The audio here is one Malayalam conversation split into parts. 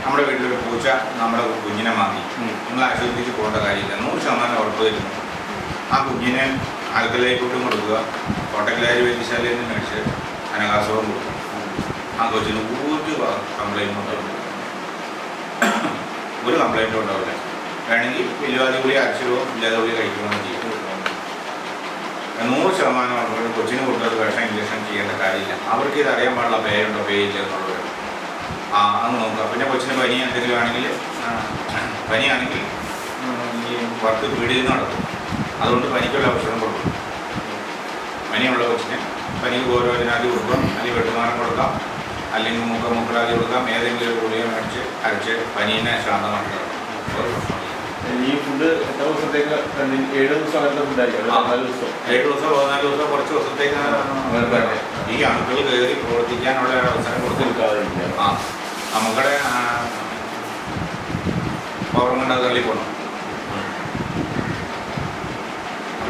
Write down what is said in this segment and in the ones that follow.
നമ്മുടെ വീട്ടിലൊരു പൂച്ച നമ്മുടെ കുഞ്ഞിനെ വാങ്ങി നിങ്ങൾ ആശുപത്രിക്ക് പോകേണ്ട കാര്യമില്ല, 100% ഉറപ്പ് തരുന്നു. ആ കുഞ്ഞിനെ ആൽക്കലൈക്കൂട്ടും കൊടുക്കുക, കോട്ടക്കലാരി വൈദ്യശാലയിൽ നിന്ന് മേടിച്ച് അനകാസവും കൊടുക്കും. ആ കൊച്ചിന് ഒരു കംപ്ലൈൻറ്റും ഉണ്ടാവില്ല, ഒരു കംപ്ലൈൻറ്റും ഉണ്ടാവില്ല. വേണമെങ്കിൽ വലിയ കൂടി അരച്ചിലോ ഇല്ലാതെ കൂടി കഴിക്കുകയും ചെയ്യും. 100% ഉറപ്പ് കൊച്ചിന് കൊടുത്തത് വിഷം ഇഞ്ചക്ഷൻ ചെയ്യേണ്ട കാര്യമില്ല. അവർക്ക് ഇത് അറിയാൻ പാടില്ല പേരുണ്ടോ പേരില്ല എന്നുള്ളത്. അത് നോക്കുക. പിന്നെ കൊച്ചിന് പനി എന്തെങ്കിലും ആണെങ്കിൽ പനിയാണെങ്കിൽ ഈ വർക്ക് വീടിൽ നിന്ന് നടക്കും. അതുകൊണ്ട് പനിക്കുള്ള ഔഷധം കൊടുക്കും. പനിയുള്ള കൊച്ചിന് പനിക്ക് ഓരോതിനാദ്യം കൊടുക്കാം, അല്ലെങ്കിൽ വെട്ടുമാനം കൊടുക്കാം, അല്ലെങ്കിൽ മുക്കലാദ്യം കൊടുക്കാം. ഏതെങ്കിലും ഒരു ഗുളിക മേടിച്ച് അരച്ച് പനീനെ ശാന്തമാക്കുക. ഈ ഫുഡ് എത്ര ദിവസത്തേക്ക്? 7 ദിവസം അങ്ങനത്തെ ഫുഡായിരിക്കും. 14 ദിവസം കുറച്ച് ദിവസത്തേക്ക് ഈ അണുക്കൾ കയറി പ്രവർത്തിക്കാനുള്ള അവസരം കൊടുത്തിരിക്കാതിരിക്കുക. നമുക്കടെ പവർ കൊണ്ട് അത് തള്ളി പോകണം.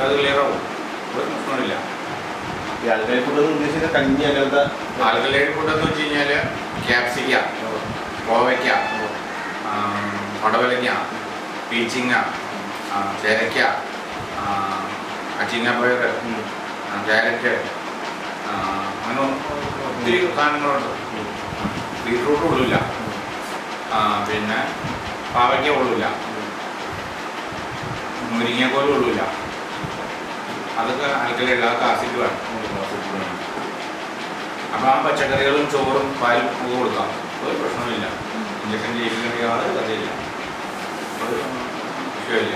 അത് ക്ലിയറാവും, ഒരു പ്രശ്നമില്ല. ഈ ആൽക്കലൈ ഫുഡ് ഉദ്ദേശിച്ച കഞ്ഞി അങ്ങനത്തെ ആൽക്കലൈ ഫുഡെന്ന് വെച്ച് കഴിഞ്ഞാൽ ക്യാപ്സിക്ക, കോവയ്ക്ക, പടവലങ്ങ, പീച്ചിങ്ങ, ചേരയ്ക്ക, അച്ചിങ്ങപ്പയർ, ക്യാരറ്റ്, അങ്ങനെ ഒത്തിരി സാധനങ്ങളുണ്ട്. ബീറ്റ്റൂട്ട് കൊള്ളില്ല, പിന്നെ പാവയ്ക്ക കൊള്ളില്ല, മുരിങ്ങക്കോല് കൊള്ളില്ല. അതൊക്കെ ആൽക്കലൈഡ്, അതൊക്കെ ആസിഡ് വേണം. അപ്പോൾ ആ പച്ചക്കറികളും ചോറും പാലും ഒക്കെ കൊടുക്കാം, ഒരു പ്രശ്നമില്ല. ഇഞ്ചക്ഷൻ ചെയ്യിപ്പിക്കേണ്ട യാതൊരു കഥയില്ല, ഒരു വിഷയമില്ല.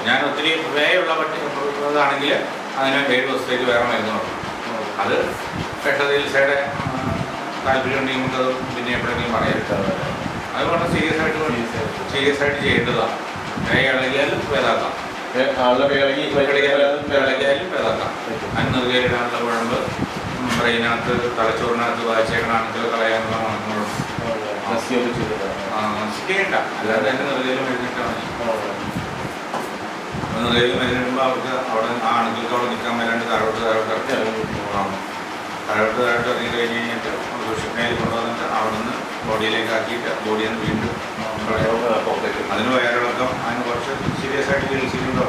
ഞാൻ ഒത്തിരി വേയുള്ള പട്ടികതാണെങ്കിൽ അതിന് 7 ദിവസത്തേക്ക് വേറെ മരുന്ന് കൊടുക്കും. അത് വിഷചികിത്സയുടെ താല്പര്യം ഉണ്ടെങ്കിൽ നമുക്ക് അത് പിന്നെ എപ്പോഴെങ്കിലും പറയാം. അത് വളരെ സീരിയസ് ആയിട്ട് ചെയ്യേണ്ടതാണ്. ഇളകിയാലും ഭേദാക്കാം, ഇളകിയാലും ഭേദാക്കാം. അതിന് നെറുകയിലിടാനുള്ള കുഴമ്പ്, ബ്രെയിനകത്ത് തലച്ചോറിനകത്ത് വായിച്ചേക്കണ അണുക്കൾ കളയാനുള്ള മാർഗങ്ങളുണ്ട്. ചെയ്യണ്ട, അല്ലാതെ തന്നെ നെറുകയിൽ മരുന്നിട്ടാൽ മതി. നെറുകയിൽ മരുന്നിടുമ്പോൾ അവർക്ക് അവിടെ ആ അണുക്കൾക്ക് അവിടെ നിൽക്കാൻ വരാണ്ട് താഴോട്ട് ഇറങ്ങി കഴിഞ്ഞ് കഴിഞ്ഞിട്ട് സൂക്ഷിക്കുന്നതിൽ കൊണ്ടുവന്നിട്ട് അവിടെ നിന്ന് ബോഡിയിലേക്ക് ആക്കിയിട്ട് ബോഡിയിൽ നിന്ന് വീണ്ടും അതിന് വയറിളക്കം, അതിന് കുറച്ച് സീരിയസ് ആയിട്ട് ചികിത്സിക്കുന്നുണ്ടോ.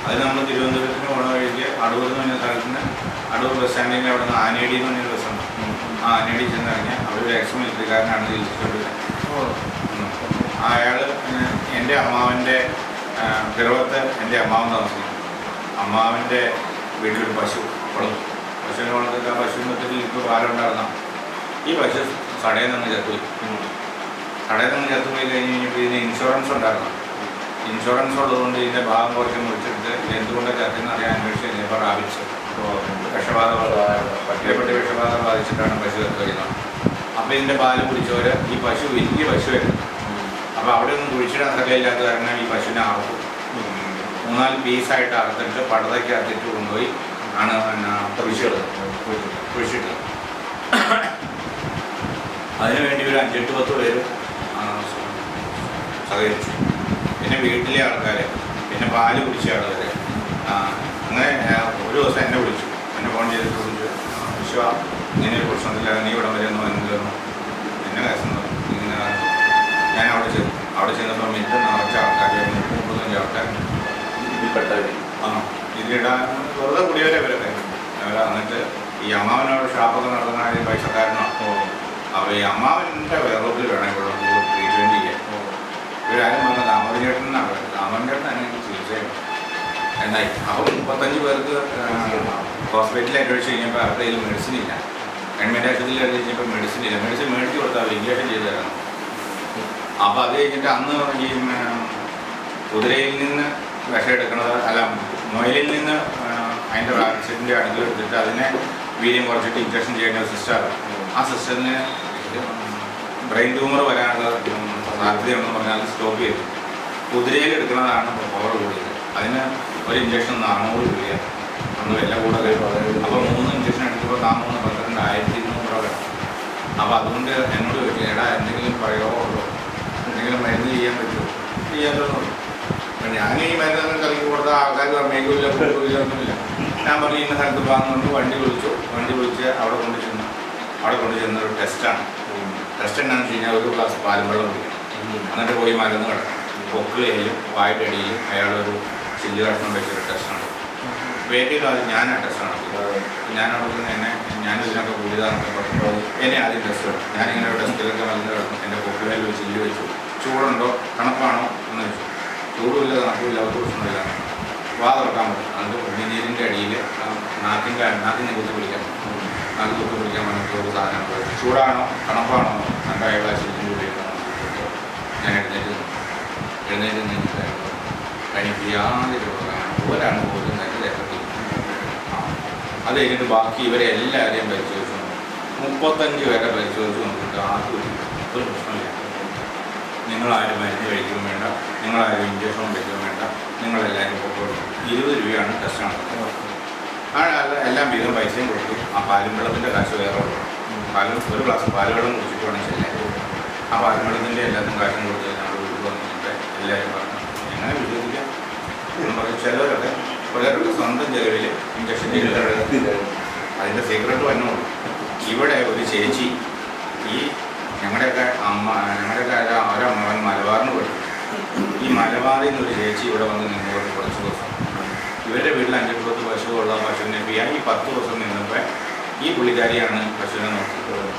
അതിന് നമ്മൾ തിരുവനന്തപുരത്തിന് പോണ വഴിക്ക് അടൂർ എന്ന് പറഞ്ഞ സ്ഥലത്തിന്, അടൂർ ബസ് സ്റ്റാൻഡിൻ്റെ അവിടെ നിന്ന് ആനേടി എന്ന് പറഞ്ഞൊരു ബസ്സുണ്ട്. ആ ആനേടി ചെന്നിറങ്ങിയാൽ അവിടെ എക്സ് മിലിറ്ററിക്കാരനാണ് ചികിത്സിച്ചുകൊണ്ടിരുന്നത്. അയാൾ എൻ്റെ അമ്മാവൻ്റെ പിറവത്ത് എൻ്റെ അമ്മാവൻ താമസിക്കുന്നു. അമ്മാവൻ്റെ വീട്ടിലൊരു പശുവിനെ വളർത്തിട്ട് ആ പശുവിനത്തിൽ ഇപ്പോൾ പാലുണ്ടായിരുന്ന ഈ പശു കടയിൽ നിന്ന് ചത്തുപോയി. കടയിൽ നിന്ന് ചത്തുപോയി കഴിഞ്ഞ് കഴിഞ്ഞപ്പോൾ ഇതിന് ഇൻഷുറൻസ് ഉണ്ടായിരുന്നു. ഇൻഷുറൻസ് ഉള്ളതുകൊണ്ട് ഇതിൻ്റെ ഭാഗം കുറച്ച് മുറിച്ചെടുത്ത് ഇത് എന്തുകൊണ്ടൊക്കെ ചത്തെന്ന് അറിയാൻ അന്വേഷിച്ച് കഴിഞ്ഞപ്പോൾ റാബിറ്റ്സ് വിഷബാധ പട്ടിയെപ്പറ്റി വിഷബാധ ബാധിച്ചിട്ടാണ് പശു ചത്തുകഴിയുന്നത്. അപ്പോൾ ഇതിൻ്റെ പാല് കുടിച്ചവർ ഈ പശു വലിയ പശുവായിരുന്നു. അപ്പോൾ അവിടെ ഒന്നും കുഴിച്ചിടാൻ സ്ഥലമില്ലാത്ത കാരണം ഈ പശുവിനെ അറുത്തു. 3-4 പീസായിട്ട് അറുത്തിട്ട് പടതയ്ക്ക് അറുത്തിട്ട് കൊണ്ടുപോയി ആണ് കുഴിച്ചിട്ടത്. അതിനുവേണ്ടി ഒരു 5-8-10 പേര് സഹകരിച്ചു. പിന്നെ വീട്ടിലെ ആൾക്കാർ, പിന്നെ പാല് കുടിച്ച ആൾക്കാർ. അങ്ങനെ ഒരു ദിവസം എന്നെ വിളിച്ചു, എന്നെ ഫോൺ ചെയ്തിട്ട് വിളിച്ചു, വിശ്വ ഇങ്ങനെ ഒരു പ്രശ്നത്തില്ല, നീ ഇവിടെ വരുന്നു എന്നില്ലെന്നു എന്നെ കേസുന്നു. ഇങ്ങനെ ഞാൻ അവിടെ ചെന്നപ്പോൾ മിറ്റ് നിറച്ച ആൾക്കാർ, 35 ആൾക്കാർ ഇതിൽപ്പെട്ടവർ. ഇതിലിടാൻ വെറുതെ കൂടിയവരെ ഇവരൊക്കെ. എന്നിട്ട് ഈ അമ്മാവനോട് ഷാപ്പൊക്കെ നടത്തുന്ന പൈസക്കാരനാണ്. അപ്പോൾ ഈ അമ്മാവൻ്റെ വേറൊരു വേണം ഇവിടെ ട്രീറ്റ്മെൻറ്റ് ചെയ്യാൻ. ഇവരാരും വന്ന ദാമോദരേട്ടനാണ്, ദാമോദരേട്ടൻ തന്നെ ചികിത്സയാണ് എന്നായി. അപ്പോൾ 35 പേർക്ക് ഹോസ്പിറ്റലിൽ അന്വേഷിച്ച് കഴിഞ്ഞപ്പോൾ അവരുടെ കയ്യിൽ മെഡിസിൻ ഇല്ല. ഗവൺമെൻറ് ആശുപത്രിയിൽ കഴിഞ്ഞപ്പോൾ മെഡിസിൻ ഇല്ല. മെഡിസിൻ മേടിച്ച് കൊടുത്താൽ അവർ ഇഞ്ചക്ഷൻ ചെയ്ത് തരണം. അപ്പോൾ അത് കഴിഞ്ഞിട്ട് അന്ന് ഈ കുതിരയിൽ നിന്ന് വിഷം എടുക്കുന്നത്, അല്ല മുയലിൽ നിന്ന് അതിൻ്റെ വാക്സിൻ്റെ അണുക്കൾ എടുത്തിട്ട് അതിനെ വീര്യം കുറച്ചിട്ട് ഇഞ്ചക്ഷൻ ചെയ്യുന്ന ഒരു സിസ്റ്റമാണ്. ആ സിസ്റ്ററിന് ബ്രെയിൻ ട്യൂമർ വരാനുള്ള സാധ്യതയുണ്ടെന്ന് പറഞ്ഞാൽ അത് സ്റ്റോപ്പ് ചെയ്തു. കുതിരയിൽ എടുക്കുന്നതാണ് പവർ കൂടിയത്. അതിന് ഒരു ഇഞ്ചക്ഷൻ 400 രൂപയാണ് അന്ന് വില കൂടുതൽ. അപ്പോൾ 3 ഇഞ്ചക്ഷൻ എടുക്കുമ്പോൾ 12,200 രൂപ വേണം. അപ്പോൾ അതുകൊണ്ട് എന്നോട് ചോദിച്ചു, എടാ എന്തെങ്കിലും പ്രയോഗമോ ഉള്ളൂ, എന്തെങ്കിലും മരുന്ന് ചെയ്യാൻ പറ്റുമോ? ചെയ്യാമല്ലോ. അപ്പം ഞാൻ ഈ മരുന്നൊന്നും കലക്കി കൊടുത്താൽ ആൾക്കാർ സമ്മതിക്കില്ല, ഒന്നുമില്ല. ഞാൻ പറഞ്ഞു ഇന്ന സ്ഥലത്ത് പോകാമെന്നുണ്ട്. വണ്ടി വിളിച്ച് അവിടെ കൊണ്ട് ചെന്നു. അവിടെ കൊണ്ട് ചെന്നൊരു ടെസ്റ്റാണ്. ടെസ്റ്റ് എന്താണെന്ന് വെച്ച് കഴിഞ്ഞാൽ ഒരു ഗ്ലാസ് പാലും വെള്ളം കുടിക്കണം. എന്നിട്ട് പോയി മരുന്ന് കിടക്കണം. പൊക്കിളിലും വായുടെ അടിയിലും അയാളൊരു ചില്ല് കഷ്ണം വെച്ചൊരു ടെസ്റ്റാണ്. വേറെ കാലം ഞാൻ ആ ടെസ്റ്റ് നടത്തി. ഞാനവിടെ നിന്ന് ഞാനിതിനൊക്കെ കൂടിയതാണെന്നൊക്കെ പറഞ്ഞപ്പോൾ എന്നെ ആദ്യം ടെസ്റ്റ് എടുത്തു. ഞാനിങ്ങനെ ഒരു ടെസ്റ്റിലൊക്കെ മരുന്ന് കിടന്നു. എൻ്റെ പൊക്കിളിൽ ഒരു ചില്ല് വെച്ചു. ചൂടുണ്ടോ തണുപ്പാണോ എന്ന് വെച്ചു. ചൂടുമില്ല തണുപ്പില്ല ഒരു പ്രശ്നമില്ല. വാ തുറക്കാൻ പറ്റും. അതിൻ്റെ ഉള്ളിനീരിൻ്റെ അടിയിൽ നാക്കിന് കുത്തി പിടിക്കാൻ നാക്ക് കുത്തി പിടിക്കാൻ വേണ്ടിയിട്ട് ഒരു സാധനം ചൂടാണോ തണുപ്പാണോ എൻ്റെ അയാൾ ആ ചില്ലിൻ്റെ ഉള്ളിൽ ഞാൻ എഴുന്നേറ്റ് നിന്നിട്ടായിരുന്നു. എനിക്ക് യാതൊരു ഒരാണ് പോലും നല്ല രസത്തിൽ അത് കഴിഞ്ഞിട്ട് ബാക്കി ഇവരെ എല്ലാവരെയും പരിശോധിച്ചു. 35 പേരെ പരിശോധിച്ച് നോക്കിയിട്ട് ആർക്കും ഒരു പ്രശ്നമില്ല. നിങ്ങളാരും മരുന്ന് കഴിക്കുകയും വേണ്ട, നിങ്ങളാരും ഇഞ്ചക്ഷൻ വയ്ക്കുകയും വേണ്ട, നിങ്ങളെല്ലാവരും പൊക്കോളൂ. 20 രൂപയാണ് ടെസ്റ്റ് നടത്തുന്നത്. എല്ലാം വീതം പൈസയും കൊടുത്തു. ആ പാലും വെള്ളത്തിൻ്റെ കാശ് വേറെ പാലും ഒരു ഗ്ലാസ് പാലുവെള്ളം കുടിച്ചിട്ട് വേണം ചെല്ലാൻ. ആ പാലും വെള്ളത്തിൻ്റെ എല്ലാത്തിനും കാശും കൊടുത്ത് ഞങ്ങൾ വീട്ടിൽ വന്നിട്ട് എല്ലാവരും പറഞ്ഞു എങ്ങനെ വിശ്വസിക്കാം എന്ന് പറയും. ചിലവരൊക്കെ സ്വന്തം ചെലവിൽ ഇഞ്ചക്ഷൻ ചെയ്തിട്ടുണ്ട്. അതിൻ്റെ സീക്രട്ട് വന്നുള്ളൂ. ഇവിടെ ഒരു ചേച്ചി ഈ ഞങ്ങളുടെയൊക്കെ ഒരമ്മവൻ മലബാറിന് പോയി. ഈ മലബാറിൽ നിന്നൊരു ചേച്ചി ഇവിടെ വന്ന് നിന്നോട് കുറച്ച് ദിവസം ഇവരുടെ വീട്ടിൽ 5-10 പശുവുള്ള പശുവിനെ ഈ 10 ദിവസം നിന്നപ്പോൾ ഈ പുള്ളിക്കാരിയാണ് പശുവിനെ നോക്കിയിട്ടുള്ളത്.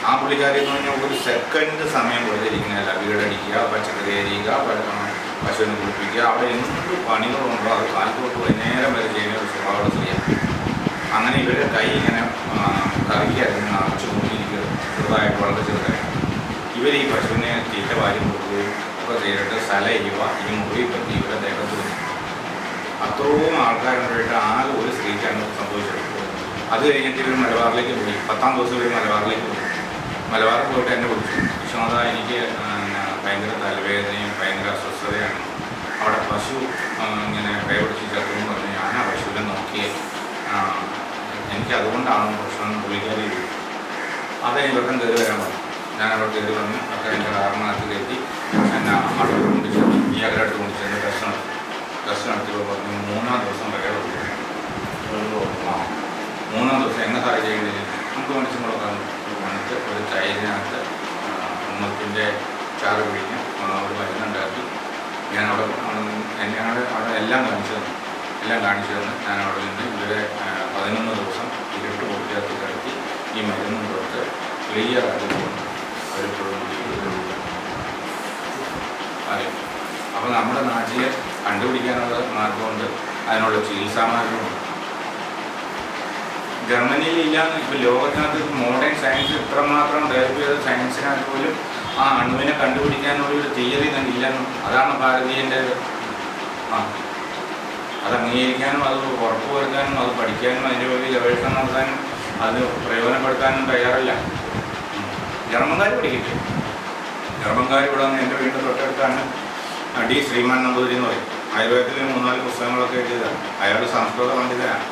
ആ പുള്ളിക്കാരി എന്ന് പറഞ്ഞാൽ ഒരു സെക്കൻഡ് സമയം കൊടുത്തിരിക്കുന്നതല്ല. വീടടിക്കുക, പച്ചക്കറി അരിയുക, പശുവിനെ കുളിപ്പിക്കുക, അവിടെ എന്ത് പണികളുണ്ടോ അത് കാലത്ത് തൊട്ട് വൈകുന്നേരം വരെ ചെയ്യുന്ന ഒരു സ്വഭാവം ചെയ്യാം. അങ്ങനെ ഇവരുടെ കൈ ഇങ്ങനെ കറിക്കായിരുന്നു നിറച്ച് കൂട്ടിയിരിക്കുക. ചെറുതായിട്ട് വളരെ ചെറുതായിട്ട് ഇവർ ഈ പശുവിനെ തീറ്റ വാരി കൊടുക്കുകയും ഒക്കെ ചെയ്തിട്ട് ചെയ്യുക. ഈ മുറി പറ്റി ഇവരുടെ ദേഹത്ത് അത്രയും ആൾക്കാരുണ്ടായിട്ട് ആകെ ഒരു സ്ത്രീക്കാണ് സംഭവിച്ചത്. അത് കഴിഞ്ഞിട്ട് ഇവർ മലബാറിലേക്ക് പോയി. 10-ാം ദിവസം ഇവർ മലബാറിലേക്ക് പോയി. മലബാറിൽ പോയിട്ട് എന്നെ വിളിച്ചു. വിശ്വനാഥ, എനിക്ക് ഭയങ്കര തലവേദനയും ഭയങ്കര അസ്വസ്ഥതയാണ്. അവിടെ പശു ഇങ്ങനെ കൈപിടിച്ച് ചേർത്തെന്ന് പറഞ്ഞ് ഞാൻ ആ പശുവിനെ നോക്കിയേ എനിക്കതുകൊണ്ടാണ് പ്രശ്നം പുള്ളിക്കാരി. അതേ ഇവർക്കും കയറി വരാൻ പറഞ്ഞു. ഞാൻ അവിടെ കയറി വന്ന് ഒക്കെ എൻ്റെ കാറിനകത്ത് കയറ്റി എന്നെ അവിടെ കൊണ്ടുചെന്നു. ഈ അകലടുത്ത് കൊണ്ടുചെന്ന് ടെസ്റ്റ് നടത്തിയപ്പോൾ പറഞ്ഞു 3-ാം ദിവസം വരെ മൂന്നാം ദിവസം എങ്ങനെ സാറ് ചെയ്യേണ്ടത് നമുക്ക് മനുഷ്യൻ കൊടുക്കാൻ എന്നിട്ട് ഒരു തൈരിനകത്ത് ഉമ്മത്തിൻ്റെ ചാറ് പിഴിഞ്ഞ് ഒരു മരുന്നുണ്ടാക്കി ഞാൻ അവിടെ എല്ലാം കാണിച്ചു തന്നു. ഞാൻ അവിടെ നിന്ന് ഇവരെ 11 ദിവസം ഇരുട്ട് പൊട്ടിച്ചേർത്ത് കിടത്തി ഈ മരുന്നും കൊടുത്ത് ക്ലിയറായിട്ട് പോകുന്നു. അതെ. അപ്പോൾ നമ്മുടെ നാട്ടിൽ കണ്ടുപിടിക്കാനുള്ള മാർഗമുണ്ട്, അതിനുള്ള ചികിത്സാ മാർഗമുണ്ട്. ജർമ്മനിയിൽ ഇല്ലാന്ന് ഇപ്പോൾ ലോകത്തിനകത്ത് മോഡേൺ സയൻസ് ഇത്രമാത്രം ഡെവലപ്പ് ചെയ്ത സയൻസിനകത്ത് പോലും ആ അണുവിനെ കണ്ടുപിടിക്കാനുള്ളൊരു തിയറി തന്നെ ഇല്ലെന്നും അതാണ് ഭാരതീയൻ്റെ അത് അംഗീകരിക്കാനും അത് ഉറപ്പുവരുത്താനും അത് പഠിക്കാനും അതിൻ്റെ വലിയ ഗവേഷണം നടത്താനും അത് പ്രയോജനപ്പെടുത്താനും തയ്യാറില്ല. ജർമ്മൻകാർ പഠിക്കില്ല. ജർമ്മൻകാർ ഇവിടെ വന്ന് എൻ്റെ വീടിൻ്റെ തൊട്ടടുത്താണ് ഡി ശ്രീമാൻ നമ്പൂതിരി എന്ന് പറയും. ആയുർവേദത്തിൽ 3-4 പുസ്തകങ്ങളൊക്കെ എഴുതിയതാണ്. അയാൾ സംസ്കൃത പണ്ഡിതനാണ്.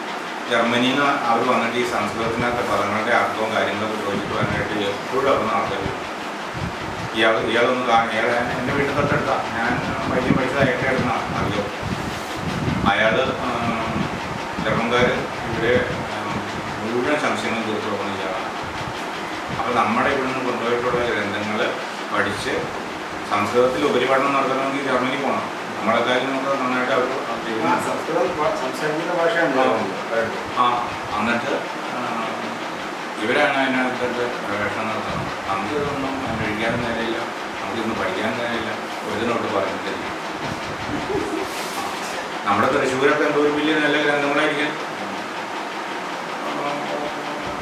ജർമ്മനിയിൽ നിന്ന് അവർ വന്നിട്ട് ഈ സംസ്കൃതത്തിനകത്ത് പദങ്ങളുടെ അർത്ഥവും കാര്യങ്ങളൊക്കെ ചോദിച്ചിട്ട് വന്നിട്ട് എപ്പോഴും അവിടെ നടത്തരുത്. ഇയാളൊന്ന് എൻ്റെ വീട്ടിൽ തൊട്ടടുത്താണ്. ഞാൻ വൈദ്യം പഠിച്ചത് അയാളുടെ അടുത്താണ് അറിയോ. അയാൾ ജർമ്മൻകാർ ഇവിടെ മുഴുവൻ സംശയങ്ങൾ തീർത്തു പോകുന്ന ഇയാളാണ്. അപ്പോൾ നമ്മുടെ ഇവിടെ നിന്ന് കൊണ്ടുപോയിട്ടുള്ള ഗ്രന്ഥങ്ങൾ പഠിച്ച് സംസ്കൃതത്തിൽ ഉപരിപഠനം നടത്തണമെങ്കിൽ ജർമ്മനി പോകണം. നമ്മളെക്കാരും നമുക്ക് നന്നായിട്ട് അവർ എന്നിട്ട് ഇവരാണ് അതിനകത്ത് ഗവേഷണം നടത്തുന്നത്. നമുക്ക് ഇതൊന്നും കഴിക്കാനും നേരമില്ല, നമുക്കിതൊന്നും പഠിക്കാനും നേരമില്ല, ഇതിനോട്ട് പറഞ്ഞിട്ടില്ല. നമ്മുടെ തൃശ്ശൂരൊക്കെ എന്തോ ഒരു വലിയ നല്ല ഗ്രന്ഥങ്ങളായിരിക്കും.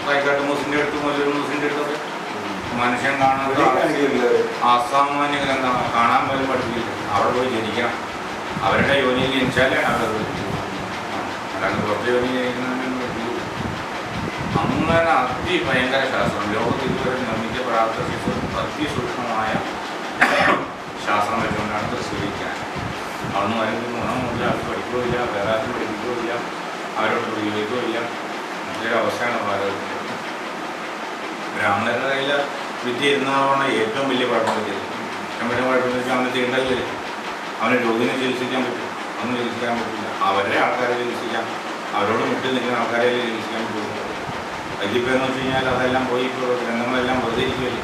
തൈക്കാട്ട് മൂസിൻ്റെ അടുത്തും വലിയൊരു മൂസിൻ്റെ അടുത്തൊക്കെ മനുഷ്യൻ കാണാതെ അസാമാന്യ ഗ്രന്ഥമാണ്. കാണാൻ പോലും പഠിപ്പിക്കില്ല. അവിടെ പോയി ജനിക്കണം. അവരുടെ യോനിയിൽ ജനിച്ചാലേ അവരത് അല്ലാണ്ട് പുറത്തെ യോനിയിൽ ജനിക്കുന്നതിനൊന്നും പഠിപ്പിക്കില്ല. അങ്ങനെ അതിഭയങ്കര ശാസ്ത്രം ലോകത്തിൽ ഇതുവരെ നിർമ്മിക്കപ്പെടാത്ത അതിസൂക്ഷ്മമായ ശാസ്ത്രം വെച്ചുകൊണ്ടാണ് തൃശ്ശൂരിക്കാൻ. അതൊന്നും അതിന് ഗുണമില്ല, അത് പഠിക്കുകയില്ല, വേറെ ആരും പഠിപ്പിക്കുകയില്ല, അവരോട് പ്രയോഗിക്കുകയില്ല. അങ്ങനത്തെ അവസ്ഥയാണ് ഭാരതത്തിൽ. ബ്രാഹ്മണരുടെ കയ്യിൽ വിദ്യ ഇരുന്നതാണ് ഏറ്റവും വലിയ കുഴപ്പം പറ്റിയത്. ഏറ്റവും വലിയ കുഴപ്പമെന്ന് വെച്ചാൽ അവന് തീണ്ടല്ലേ, അവന് രോഗിനെ ചികിത്സിക്കാൻ പറ്റും, ഒന്നും ചികിത്സിക്കാൻ പറ്റില്ല. അവരുടെ ആൾക്കാരെ ചികിത്സിക്കാം, അവരോട് മുട്ടിൽ നിൽക്കുന്ന ആൾക്കാരെ ചികിത്സിക്കാൻ പറ്റുള്ളൂ. വൈദ്യപ്പേന്ന് വെച്ച് കഴിഞ്ഞാൽ അതെല്ലാം പോയി ഇപ്പോൾ ഗ്രന്ഥങ്ങളെല്ലാം വെറുതെ ഇരിക്കുകയല്ലേ.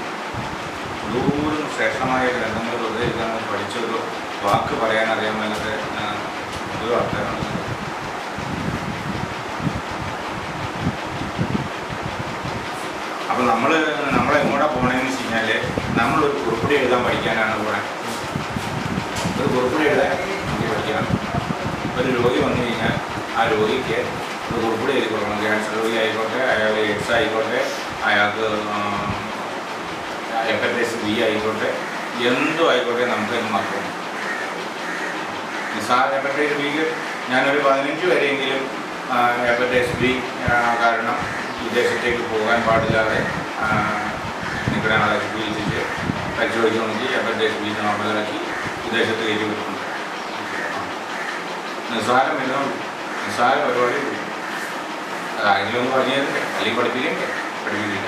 ദൂരം ശ്രേഷ്ഠമായ ഗ്രന്ഥങ്ങൾ വെറുതെ ഇരിക്കാൻ പഠിച്ചൊരു വാക്ക് പറയാൻ അറിയാൻ മേലത്തെ ഒരു ആൾക്കാരാണ്. അപ്പോൾ നമ്മളെങ്ങോട്ടാണ് പോകണമെന്ന് വെച്ച് കഴിഞ്ഞാൽ നമ്മളൊരു കുറിപ്പടി എഴുതാൻ പഠിക്കാനാണ് പോകണേ. ഒരു കുറിപ്പടി എഴുതാൻ നമുക്ക് പഠിക്കണം. ഒരു രോഗി വന്നു കഴിഞ്ഞാൽ ആ രോഗിക്ക് ഒരു കുറിപ്പടി എഴുതി കൊടുക്കണം. ക്യാൻസർ രോഗി ആയിക്കോട്ടെ, അയാൾ എയ്ഡ്സ് ആയിക്കോട്ടെ, അയാൾക്ക് ഹെപ്പറ്റൈറ്റിസ് ബി ആയിക്കോട്ടെ, എന്തോ ആയിക്കോട്ടെ നമുക്കതിന് മറക്കും. നിസ്സാര ഹെപ്പറ്റൈറ്റിസ് ബിക്ക് ഞാനൊരു 15 വരെയെങ്കിലും ഹെപ്പറ്റൈറ്റിസ് ബി കാരണം വിദേശത്തേക്ക് പോകാൻ പാടില്ലാതെ നിങ്ങളുടെ ആളെ ചികിത്സിച്ച് പരിശോധിച്ച് നോക്കി ഹെപ്പറ്റൈറ്റിസ് ബി നോർമലാക്കി വിദേശത്ത് കയറ്റി വിട്ടിട്ടുണ്ട്. നിസ്സാര പരിപാടി ആരെങ്കിലും ഒന്ന് പറഞ്ഞു തരണ്ടേ, അല്ലെങ്കിൽ പഠിപ്പിക്കില്ല.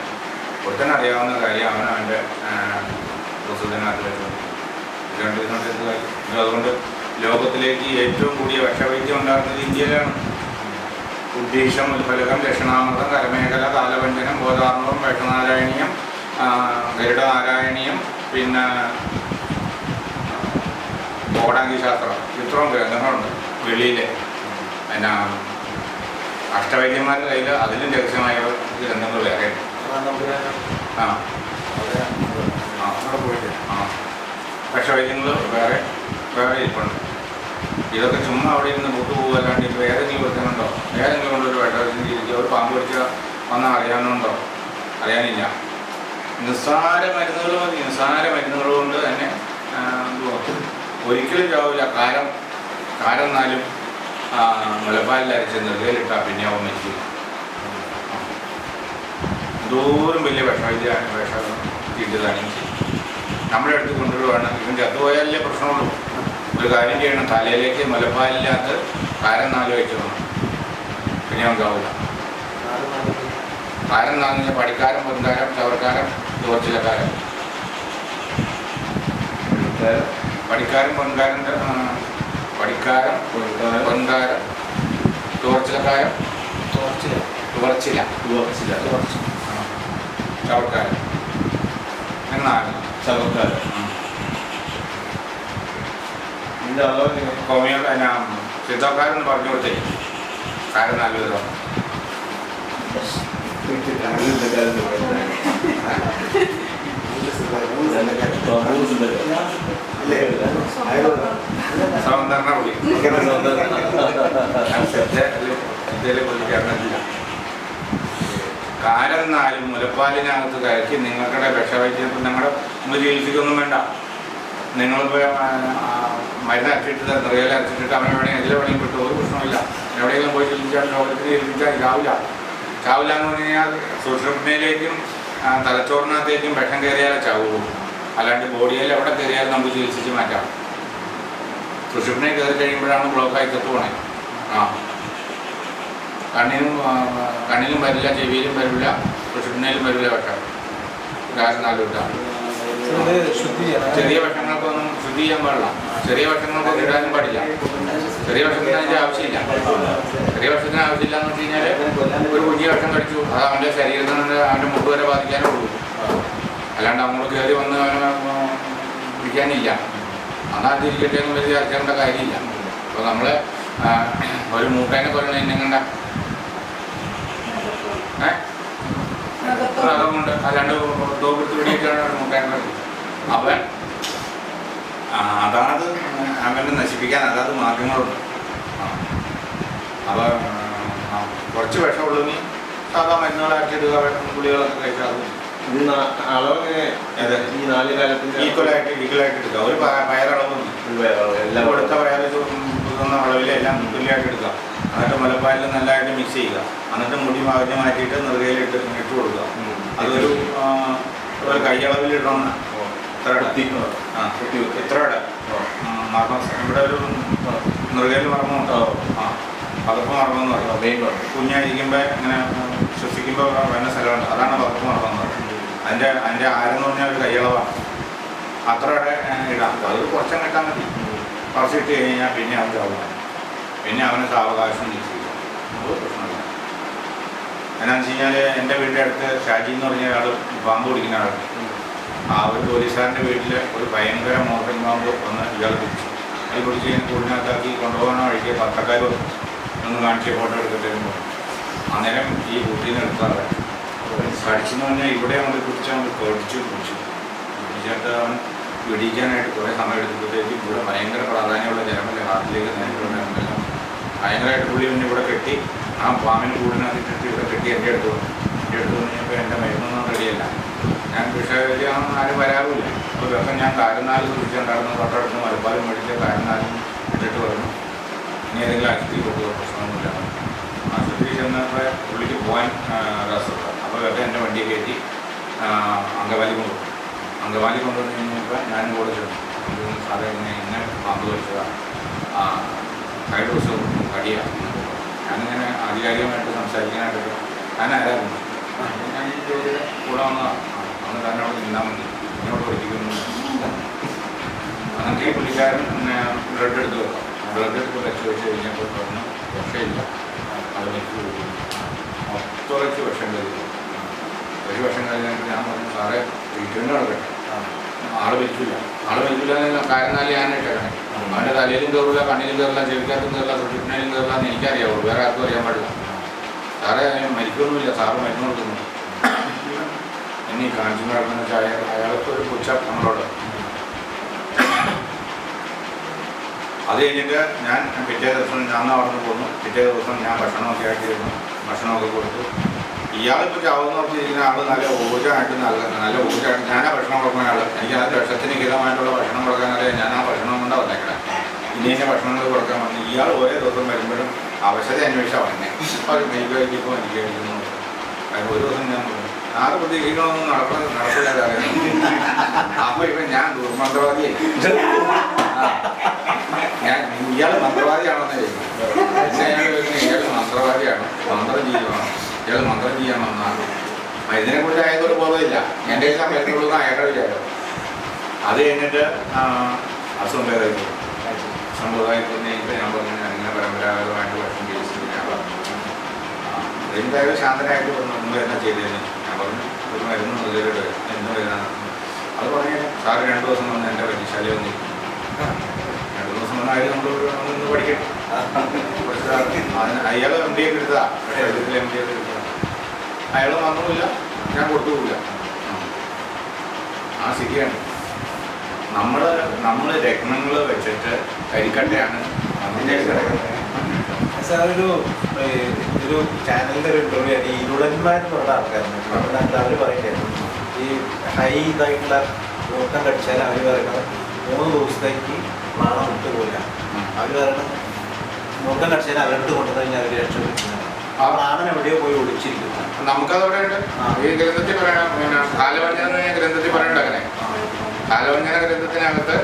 ഒരുത്തന്നെ അറിയാവുന്ന കാര്യം അവൻ്റെ പ്രസുദ്ധനകത്ത് വെച്ചുകൊണ്ടിരിക്കുന്നത്. അതുകൊണ്ട് ലോകത്തിലേക്ക് ഏറ്റവും കൂടിയ വിഷവൈദ്യം ഉണ്ടാകുന്നത് ഇന്ത്യയിലാണ്. ഉദ്ദേശം, ഉൽഫലകം, ദക്ഷിണാമൃതം, കരമേഖല, കാലവഞ്ചനം, ബോധാർണവം, വേഷനാരായണീയം, ഗരുഡനാരായണീയം, പിന്നെ കോടാംഗി ശാസ്ത്രം, ഇത്രയും ഗ്രന്ഥങ്ങളുണ്ട് വെളിയിൽ. പിന്നെ അഷ്ടവൈദ്യന്മാരുടെ കയ്യിൽ അതിലും രഹസ്യമായ ഗ്രന്ഥങ്ങൾ വേറെ. അവിടെ പോയിട്ട് വിഷവൈദ്യങ്ങൾ വേറെ ഇരിപ്പുണ്ട്. ഇതൊക്കെ ചുമ്മാ അവിടെ ഇരുന്ന് കൂട്ടുപോകല്ലാണ്ട് ഇപ്പോൾ ഏതെങ്കിലും ഒരുത്തനുണ്ടോ, ഏതെങ്കിലും കൊണ്ടൊരു വിഷവൈദ്യം ഇരിക്കുക, ഒരു പാമ്പ് പിടിക്കുക വന്നാൽ അറിയാവുന്നുണ്ടോ? അറിയാനില്ല. നിസ്സാര മരുന്നുകൾ മതി. നിസ്സാര മരുന്നുകൾ കൊണ്ട് തന്നെ ഒരിക്കലും ചാവില്ല. കാരെന്നാലും മുലപ്പാലിൽ അരച്ച് നെറുകയിലിട്ടാൽ പിന്നെ അവൻ മരിക്കും. എന്തോരം വലിയ വിഷം തീണ്ടതാണെങ്കിൽ നമ്മുടെ അടുത്ത് കൊണ്ടുവരുവാണ്. ഇവൻ ചത്തുപോയാലേ പ്രശ്നമുള്ളൂ. ഒരു കാര്യം ചെയ്യണം, തലയിലേക്ക് മുലപ്പാലില്ലാത്ത കാരെന്നാല് വെച്ച് വേണം, പിന്നെ അവൻ ചാവില്ല. കാരെന്നാന്ന് വെച്ചാൽ പടിക്കാരൻ, പൊൻകാരൻ, ചവർക്കാരൻ, ചോർച്ചിലക്കാരൻ. പടിക്കാരൻ, പൊൻകാരൻ, ചോർച്ചിലക്കാരൻ, ചവർക്കാരൻ, എന്നാണ് ചവർക്കാരൻ. ഹോമിയോ സിദ്ധക്കാരെന്ന് പറഞ്ഞു കൊടുത്തേ കാരൻ നല്ലൊരു സൗന്ദര്യ വിളി കൊല്ലിക്കാറില്ല. കാരെന്നാലും മുലപ്പാലിനകത്ത് കയറ്റി നിങ്ങളുടെ വിഷവൈദ്യം നിങ്ങളുടെ ചികിത്സിക്കൊന്നും വേണ്ട. നിങ്ങളിപ്പോൾ മരുന്ന് അരച്ചിട്ട് നിറയിൽ അരച്ചിട്ട് അവനെ വേണമെങ്കിൽ എതിരെ വേണമെങ്കിൽ വിട്ടു, ഒരു പ്രശ്നമില്ല. എവിടെയെങ്കിലും പോയി ചികിത്സിച്ചാൽ രോഗത്തിന് ചികിത്സിച്ചാൽ ചാവില്ല എന്ന് പറഞ്ഞു കഴിഞ്ഞാൽ സുഷുമ്നയിലേക്കും തലച്ചോറിനകത്തേക്കും വിഷം കയറിയാലേ ചാവുള്ളൂ. അല്ലാണ്ട് ബോഡിയിൽ എവിടെ കയറിയാലും നമുക്ക് ചികിത്സിച്ച് മാറ്റാം. സുഷുമ്നയിൽ കയറി കഴിയുമ്പോഴാണ് ബ്ലോക്കായി തത്തുപോണേ. കണ്ണിലും വരില്ല, ചെവിയിലും വരില്ല, സുഷുമ്നയിലും വരില്ല വിഷം. കാരനാലും ഇട്ടാണ്. ചെറിയ വിഷങ്ങൾക്കൊന്നും ശുദ്ധി ചെയ്യാൻ പാടില്ല. ചെറിയ വിഷങ്ങൾക്കൊന്നും ഇടാനും പാടില്ല. ചെറിയ വിഷത്തിന് അതിൻ്റെ ആവശ്യമില്ല. ചെറിയ വിഷത്തിന് ആവശ്യമില്ല എന്ന് വെച്ച് കഴിഞ്ഞാൽ ഒരു കുഞ്ഞി വിഷം കടിച്ചു, അത് അവൻ്റെ ശരീരത്തിൽ നിന്ന് അവൻ്റെ മുട്ട് വരെ ബാധിക്കാനേ ഉള്ളൂ. അല്ലാണ്ട് അങ്ങോട്ട് കയറി വന്ന് അവനെ പിടിക്കാനില്ല. എന്നാൽ തിരിക്കട്ടെ എന്ന് വലിയ ചർച്ചേണ്ട കാര്യമില്ല. അപ്പോൾ നമ്മൾ ഒരു മൂട്ടേനെ കൊല്ലണം എന്നെ കണ്ട അതുകൊണ്ട് അല്ലാണ്ട് തോപ്പിട്ട് പിടിയിട്ടാണ് ഒരു മൂട്ടേനെ. അവൻ അതാത് അവനെ നശിപ്പിക്കാൻ അതാത് മാർഗങ്ങളുണ്ട്. അപ്പോൾ കുറച്ച് വിഷമുള്ളൂ. സാധാ മരുന്നുകളാക്കിയിടുക, ഗുളികളൊക്കെ കഴിച്ചാൽ ഈക്വലായിട്ട് എടുക്കുക. ഒരു പയറളവ് എല്ലാം കൊടുത്ത പയർ പുതുന്ന അളവിൽ എല്ലാം തുല്യമായിട്ട് എടുക്കുക. എന്നിട്ട് മുലപ്പാലിൽ നല്ലതായിട്ട് മിക്സ് ചെയ്യുക. എന്നിട്ട് മുടി മാറ്റി മാറ്റിയിട്ട് നെറുകയിലിട്ട് ഇട്ട് കൊടുക്കുക. അതൊരു കൈയളവിൽ ഇടണം. ഇത്രയുടെ മർമ്മം ഇവിടെ ഒരു നെറുകയിൽ മർമ്മമുണ്ടോ? പകർപ്പ് മർമ്മം എന്ന് പറയുന്നത് കുഞ്ഞായിരിക്കുമ്പോൾ ഇങ്ങനെ ശ്വസിക്കുമ്പോൾ വരുന്ന സ്ഥലമുണ്ട്. അതാണ് പകർപ്പ് മർമ്മം എന്ന് പറയുന്നത്. അതിൻ്റെ ആരെന്ന് പറഞ്ഞാൽ ഒരു കൈയളവാണ്. അത്രയുടെ ഇടാം. അത് കുറച്ചും കിട്ടാൻ മതി. കുറച്ചിട്ട് കഴിഞ്ഞാൽ പിന്നെ അവൻ ചാവുക. പിന്നെ അവന് സാവകാശം നിശ്ചയിക്കാം. അത് പ്രശ്നമില്ല. എന്നാന്ന് വെച്ച് കഴിഞ്ഞാൽ എൻ്റെ വീടിൻ്റെ അടുത്ത് ഷാജി എന്ന് പറഞ്ഞ ആൾ പാമ്പ് പിടിക്കുന്ന ആളാണ്. ആ ഒരു പോലീസുകാരൻ്റെ വീട്ടിൽ ഒരു ഭയങ്കര മോർഫിൻ പാമ്പ് വന്ന് ഇയാൾ പിടിച്ചു. അത് പിടിച്ച് കഴിഞ്ഞാൽ കൂടിനകത്താക്കി കൊണ്ടുപോകണ വഴിക്ക് പത്രക്കാർ ഒന്ന് കാണിച്ച് ഫോട്ടോ എടുത്തിട്ട് അന്നേരം ഈ കുട്ടീനെ എടുത്താറ് കടിച്ചെന്ന് പറഞ്ഞാൽ ഇവിടെ അങ്ങോട്ട് പിടിച്ച് അങ്ങോട്ട് പിടിച്ചിട്ട് അവൻ പിടിക്കാനായിട്ട് കുറേ സമയം എടുത്തപ്പോഴത്തേക്ക് ഇവിടെ ഭയങ്കര പ്രാധാന്യമുള്ള ജനമല്ലേ ഹാർട്ടിലേക്ക് നേരിട്ടുണ്ടായിരുന്നില്ല. ഭയങ്കരമായിട്ട് പുള്ളി പിന്നെ ഇവിടെ കെട്ടി ആ പാമ്പിന് കൂടിനകത്തിട്ടിട്ട് ഇവിടെ കെട്ടി എൻ്റെ അടുത്ത് വന്നു. എൻ്റെ അടുത്ത് വന്നു കഴിഞ്ഞപ്പോൾ എൻ്റെ മരുന്നൊന്നും റെഡിയല്ല. ഞാൻ വിഷയം ആരും വരാറില്ല. അപ്പോൾ ദിവസം ഞാൻ കാരനാല് കുറിച്ചുണ്ടായിരുന്നു. തൊട്ടടുത്ത് മലപ്പാലും മേടിച്ച് കാരനാലും ഇട്ടിട്ട് പറഞ്ഞു ഇനി ഏതെങ്കിലും ആശുപത്രി പോകുക പ്രശ്നമൊന്നുമില്ല. ആശുപത്രി ചെന്നപ്പോൾ പുള്ളിക്ക് പോകാൻ രസമില്ല. അപ്പോൾ വെറുതെ എൻ്റെ വണ്ടി കയറ്റി അങ്കവാലി കൊണ്ടുപോകും. അങ്കവാലി കൊണ്ടുവന്ന് കഴിഞ്ഞപ്പോൾ ഞാനും കൂടെ ചെന്നു. സാധാരണ ഇങ്ങനെ പാമ്പ് കഴിച്ചതാണ്, കഴിഞ്ഞ ദിവസം കടിയാണ്. ഞാനിങ്ങനെ ആധികാരികമായിട്ട് സംസാരിക്കാനായിട്ട് ഞാൻ ആരായിരുന്നു, ഞാൻ ഈ ജോലിയുടെ കൂടെ വന്നതാണ്. അന്ന് തന്നെ അവിടെ നിന്നാൽ മതി, എന്നോട് പഠിപ്പിക്കുന്നു. അങ്ങനെ ഈ പുള്ളിക്കാരൻ ബ്ലഡ് എടുത്ത് വെക്കാം. ബ്ലഡ് എടുത്ത് വെച്ച് വെച്ച് കഴിഞ്ഞപ്പോൾ പറഞ്ഞു വിഷമില്ല, അത് വെച്ച് കൊടുക്കും. ഒത്തുറച്ച് വിഷം കഴിക്കും. ഒരു വർഷം കഴിഞ്ഞിട്ട് ഞാൻ പറഞ്ഞു സാറേ ട്രീറ്റ്മെൻറ്റ് നടക്കട്ടെ. ആള് വെച്ചില്ല കാരനാല് ഞാനായിട്ടേക്കണേ. അവൻ്റെ തലയിലും കയറില്ല, കണ്ണിലും കയറില്ല, ചെവിക്കകത്തും കയറില്ല, തൊട്ടിപ്പിണയിലും കയറില്ല എന്ന് എനിക്കറിയാവുള്ളൂ, വേറെ ആർക്കും അറിയാൻ പാടില്ല. സാറേ മരിക്കൊന്നുമില്ല, സാറ് മരുന്ന് കൊടുക്കുന്നു. എന്നെ കാണിച്ചു നടക്കുന്ന വെച്ചാൽ അയാൾക്ക് ഒരു പുച്ഛ നമ്മളോട്. അത് കഴിഞ്ഞിട്ട് ഞാൻ പിറ്റേ ദിവസം ഞാൻ അവിടെ നിന്ന് പോന്നു. പിറ്റേ ദിവസം ഞാൻ ഭക്ഷണമൊക്കെ ആക്കിയിരുന്നു, ഭക്ഷണമൊക്കെ കൊടുത്തു. ഇയാളിപ്പോൾ ചാവെന്ന് പറഞ്ഞിരിക്കുന്ന ആൾ നല്ല ഊർജ്ജമായിട്ട് നല്ല ഊർജ്ജമായിട്ട് ഞാനാ ഭക്ഷണം കൊടുക്കുന്ന ആൾ. എനിക്ക് ആ വിഷത്തിന് ഹിതമായിട്ടുള്ള ഭക്ഷണം കൊടുക്കാൻ അറിയാം. ഞാൻ ആ ഭക്ഷണം കൊണ്ടാ വന്നേക്കണേ. ഇനി എൻ്റെ ഭക്ഷണങ്ങൾ കൊടുക്കാൻ വന്നു. ഇയാൾ ഓരോ ദിവസം വരുമ്പോഴും അവശത അന്വേഷിച്ചാൽ വന്നേ. അവർ മെയ്ക്ക് കഴിക്കുമ്പോൾ എനിക്ക് കഴിക്കുന്നു. അതിന് ഒരു ദിവസം ഞാൻ പറഞ്ഞു ആറ് പ്രതീക്ഷിക്കണമെന്ന് നടക്കില്ല അറിയാം. അപ്പോൾ ഇപ്പം ഞാൻ ദുർമന്ത്രവാദിയായി. ഞാൻ ഇയാൾ മന്ത്രവാദിയാണെന്ന് ചോദിക്കും. പിന്നെ അയാൾ ചോദിക്കുന്നത് ഇയാൾ മന്ത്രവാദിയാണ്, മന്ത്രം ചെയ്യുവാണ്, ഇയാൾ മന്ത്രം ചെയ്യാൻ വന്നതാണ്. ഇതിനെക്കുറിച്ച് അയാൾക്കൊരു ബോധമില്ല. എൻ്റെ കയ്യിൽ ആ മരുന്നുള്ളൂ അയാളുടെ വിചാരം. അത് കഴിഞ്ഞിട്ട് അസുഖം ഭേദമായി സമ്പ്രദായം കഴിഞ്ഞിട്ട് ഞാൻ പറഞ്ഞു ഞാനിങ്ങനെ പരമ്പരാഗതമായിട്ട് ഭക്ഷണം കഴിച്ചിട്ട് ഞാൻ പറഞ്ഞു എന്തായാലും ശാന്തനായിട്ട് പറഞ്ഞു മുമ്പ് എന്നാ ചെയ്തതെന്ന്. ഞാൻ പറഞ്ഞു ഒരു മരുന്ന് മുതലിട്ട് എന്ത് മരുന്നാണ് അത് പറഞ്ഞു. സാറ് 2 ദിവസം വന്ന് എൻ്റെ പരീക്ഷാലയിൽ വന്നിരിക്കും. 2 ദിവസം വന്നാലും നമ്മളൊന്ന് പഠിക്കണം. അയാൾ എം ഡി ഒക്കെ എടുത്തതാ, പക്ഷേ എഴുത്തിൽ എം ഡി ഒക്കെ എടുത്തതാണ്. അയാൾ വന്നുമില്ല, ഞാൻ കൊടുത്തുമില്ല. ആ സ്ഥിതിയാണ്. നമ്മൾ രത്നങ്ങൾ വെച്ചിട്ട് കരിക്കട്ടയാണ് അതിൻ്റെ ഒരു ചാനലിൻ്റെ ഒരു ഇന്റർവ്യൂ ആണ്. ഈ ഇരുളന്മാരെന്ന് പറഞ്ഞ ആൾക്കാരുണ്ട്. നമ്മുടെ അവർ പറയുന്നത് ഈ ഹൈ ഇതായിട്ടുള്ള മൂക്കം കടിച്ചാൽ അവർ പറയുന്നത് 3 ദിവസത്തേക്ക് പ്രാണം വിട്ടുപോയില്ല. അവർ പറയുന്നത് മൂക്കം കടിച്ചാൽ അവരെടുത്ത് കൊണ്ടുവന്നു കഴിഞ്ഞാൽ അവർ രക്ഷപ്പെടുത്തുന്നത്. ആ പ്രാണൻ എവിടെയോ പോയി ഒളിച്ചിരിക്കുന്നു. നമുക്കതവിടെ ഉണ്ട്. ഈ ഗ്രന്ഥത്തിൽ പറയണം, കാലവഞ്ചന ഗ്രന്ഥത്തിൽ പറയണ്ട അങ്ങനെ. കാലവഞ്ചന ഗ്രന്ഥത്തിനകത്ത്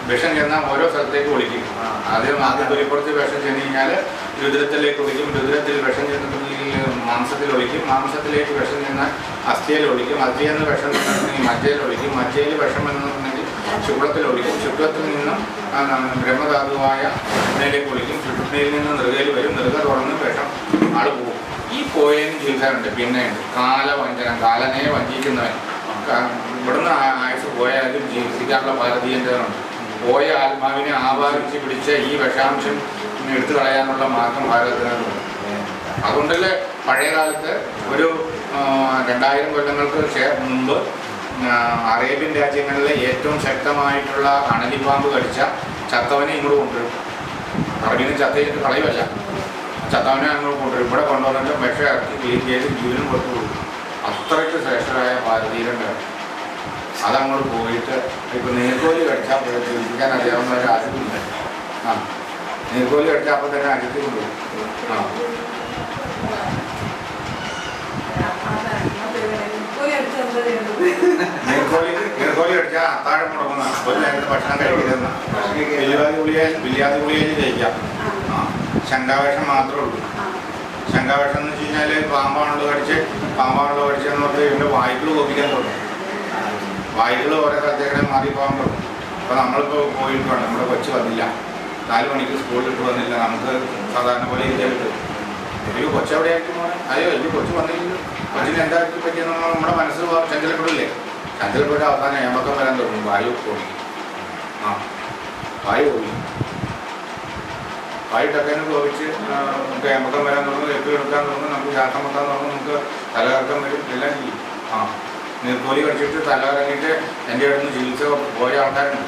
വിഷം ചെന്നാൽ ഓരോ സ്ഥലത്തേക്ക് ഒളിക്കും. ആദ്യം തൊലിപ്പുറത്ത് വിഷം ചെന്ന് കഴിഞ്ഞാൽ രുദ്രത്തിലേക്ക് ഒളിക്കും, രുദ്രത്തിൽ വിഷം ചെന്നിട്ടുണ്ടെങ്കിൽ മാംസത്തിൽ ഒളിക്കും, മാംസത്തിലേക്ക് വിഷം ചെന്നാൽ അസ്ഥിയിൽ ഒളിക്കും, അസ്ഥിയിൽ നിന്ന് വിഷം ചെന്നിട്ടുണ്ടെങ്കിൽ മജ്ജയിൽ ഒളിക്കും, മജ്ജയിൽ വിഷം വന്നിട്ടുണ്ടെങ്കിൽ ശുക്ലത്തിൽ ഒളിക്കും, ശുക്ലത്തിൽ നിന്നും ബ്രഹ്മധാതുവായ ഉണ്ണയിലേക്ക് ഒളിക്കും, ഉണ്ണയിൽ നിന്ന് നൃഗയിൽ വരും, നൃഗ തുറന്ന് വിഷം ആൾ പോകും. ഈ പോയതിന് ചികിത്സയുണ്ട്. പിന്നെ കാലവഞ്ചനം, കാലനെ വഞ്ചിക്കുന്നവൻ. ഇവിടുന്ന് ആയുസ് പോയാലും ചികിത്സിക്കാനുള്ള ഭാരതീയൻ്റെതുണ്ട്. പോയ ആത്മാവിനെ ആവാഹിച്ച് പിടിച്ച് ഈ വിഷാംശം എടുത്തു കളയാനുള്ള മാർഗം ഭാരതത്തിനുണ്ട്. അതുകൊണ്ടല്ലേ പഴയ കാലത്ത് ഒരു 2000 കൊല്ലങ്ങൾക്ക് മുമ്പ് അറേബ്യൻ രാജ്യങ്ങളിലെ ഏറ്റവും ശക്തമായിട്ടുള്ള അണലിപ്പാമ്പ് കടിച്ച ചത്തവനെ ഇങ്ങോട്ട് കൊണ്ടുവരും. അറബിനെ ചത്തയിട്ട് കളയുമല്ല, ചത്തവനെ അങ്ങോട്ട് കൊണ്ടുവരും. ഇവിടെ കൊണ്ടുവന്നിട്ട് വിഷം ഇറക്കി ക്ലീൻ ചെയ്ത് ജീവനും പുറത്തു കൊടുക്കും. അത്രയ്ക്ക് ശ്രേഷ്ഠരായ ഭാരതീയരുണ്ടാവും. അതങ്ങോട്ട് പോയിട്ട് ഇപ്പം നീർക്കോലി കടിച്ചാൽ ചികിത്സിക്കാൻ അറിയാവുന്നവർ ആരുമില്ല. നീർക്കോലി കടിച്ചാൽ അപ്പം തന്നെ അകത്തി കൊണ്ടുപോകും. നീർക്കോലി കടിച്ചാൽ അത്താഴം മുടങ്ങുന്ന ഒരു നേരത്തെ ഭക്ഷണം കഴിക്കരുതെന്ന. ബില്യാതി ഗുളികയിൽ കഴിക്കാം. ശങ്കാവേഷം മാത്രമേ ഉള്ളൂ. ശങ്കാവേഷം എന്ന് വെച്ച് കഴിഞ്ഞാൽ പാമ്പാണുള്ളത് കടിച്ചെന്ന് പറഞ്ഞ് ഇവൻ്റെ വായ്ക്കൾ കോപ്പിക്കാൻ തുടങ്ങും. വായ്ക്കൾ ഓരോ സ്ഥലത്തേക്കിടെ മാറിപ്പോകാൻ തുടങ്ങും. അപ്പോൾ നമ്മളിപ്പോൾ പോയിട്ട് നമ്മുടെ കൊച്ചു വന്നില്ല, 4 മണിക്ക് സ്കൂളിലിട്ട് വന്നില്ല, നമുക്ക് സാധാരണ പോലെ ഇരിക്കാൻ പറ്റും. ഒരു കൊച്ചെവിടെയായിരിക്കും പോകണം? അയ്യോ വലിയ കൊച്ചു വന്നില്ല, കൊച്ചിന് എന്താക്കി പറ്റിയെന്ന് നമ്മുടെ മനസ്സ് ചഞ്ചലപ്പെടില്ലേ? ചഞ്ചലപ്പെട്ട് അവസാനം ഏമ്പക്കം വരാൻ തുടങ്ങും, വായു പോയി. ആ വായു പോയി, വായിട്ടൊക്കെ പോയിച്ച് നമുക്ക് ഏമ്പക്കം വരാൻ തുടങ്ങും, എപ്പി എടുക്കാൻ തുടങ്ങും, നമുക്ക് ശ്വാസം വെക്കാൻ തുടങ്ങും, നമുക്ക് തലകറക്കം വരും, എല്ലാം ചെയ്യും. ആ നീർക്കോലി കടിച്ചിട്ട് തലകറങ്ങിയിട്ട് എൻ്റെ അടുത്ത് ചികിത്സ പോയ ആൾക്കാരുണ്ട്.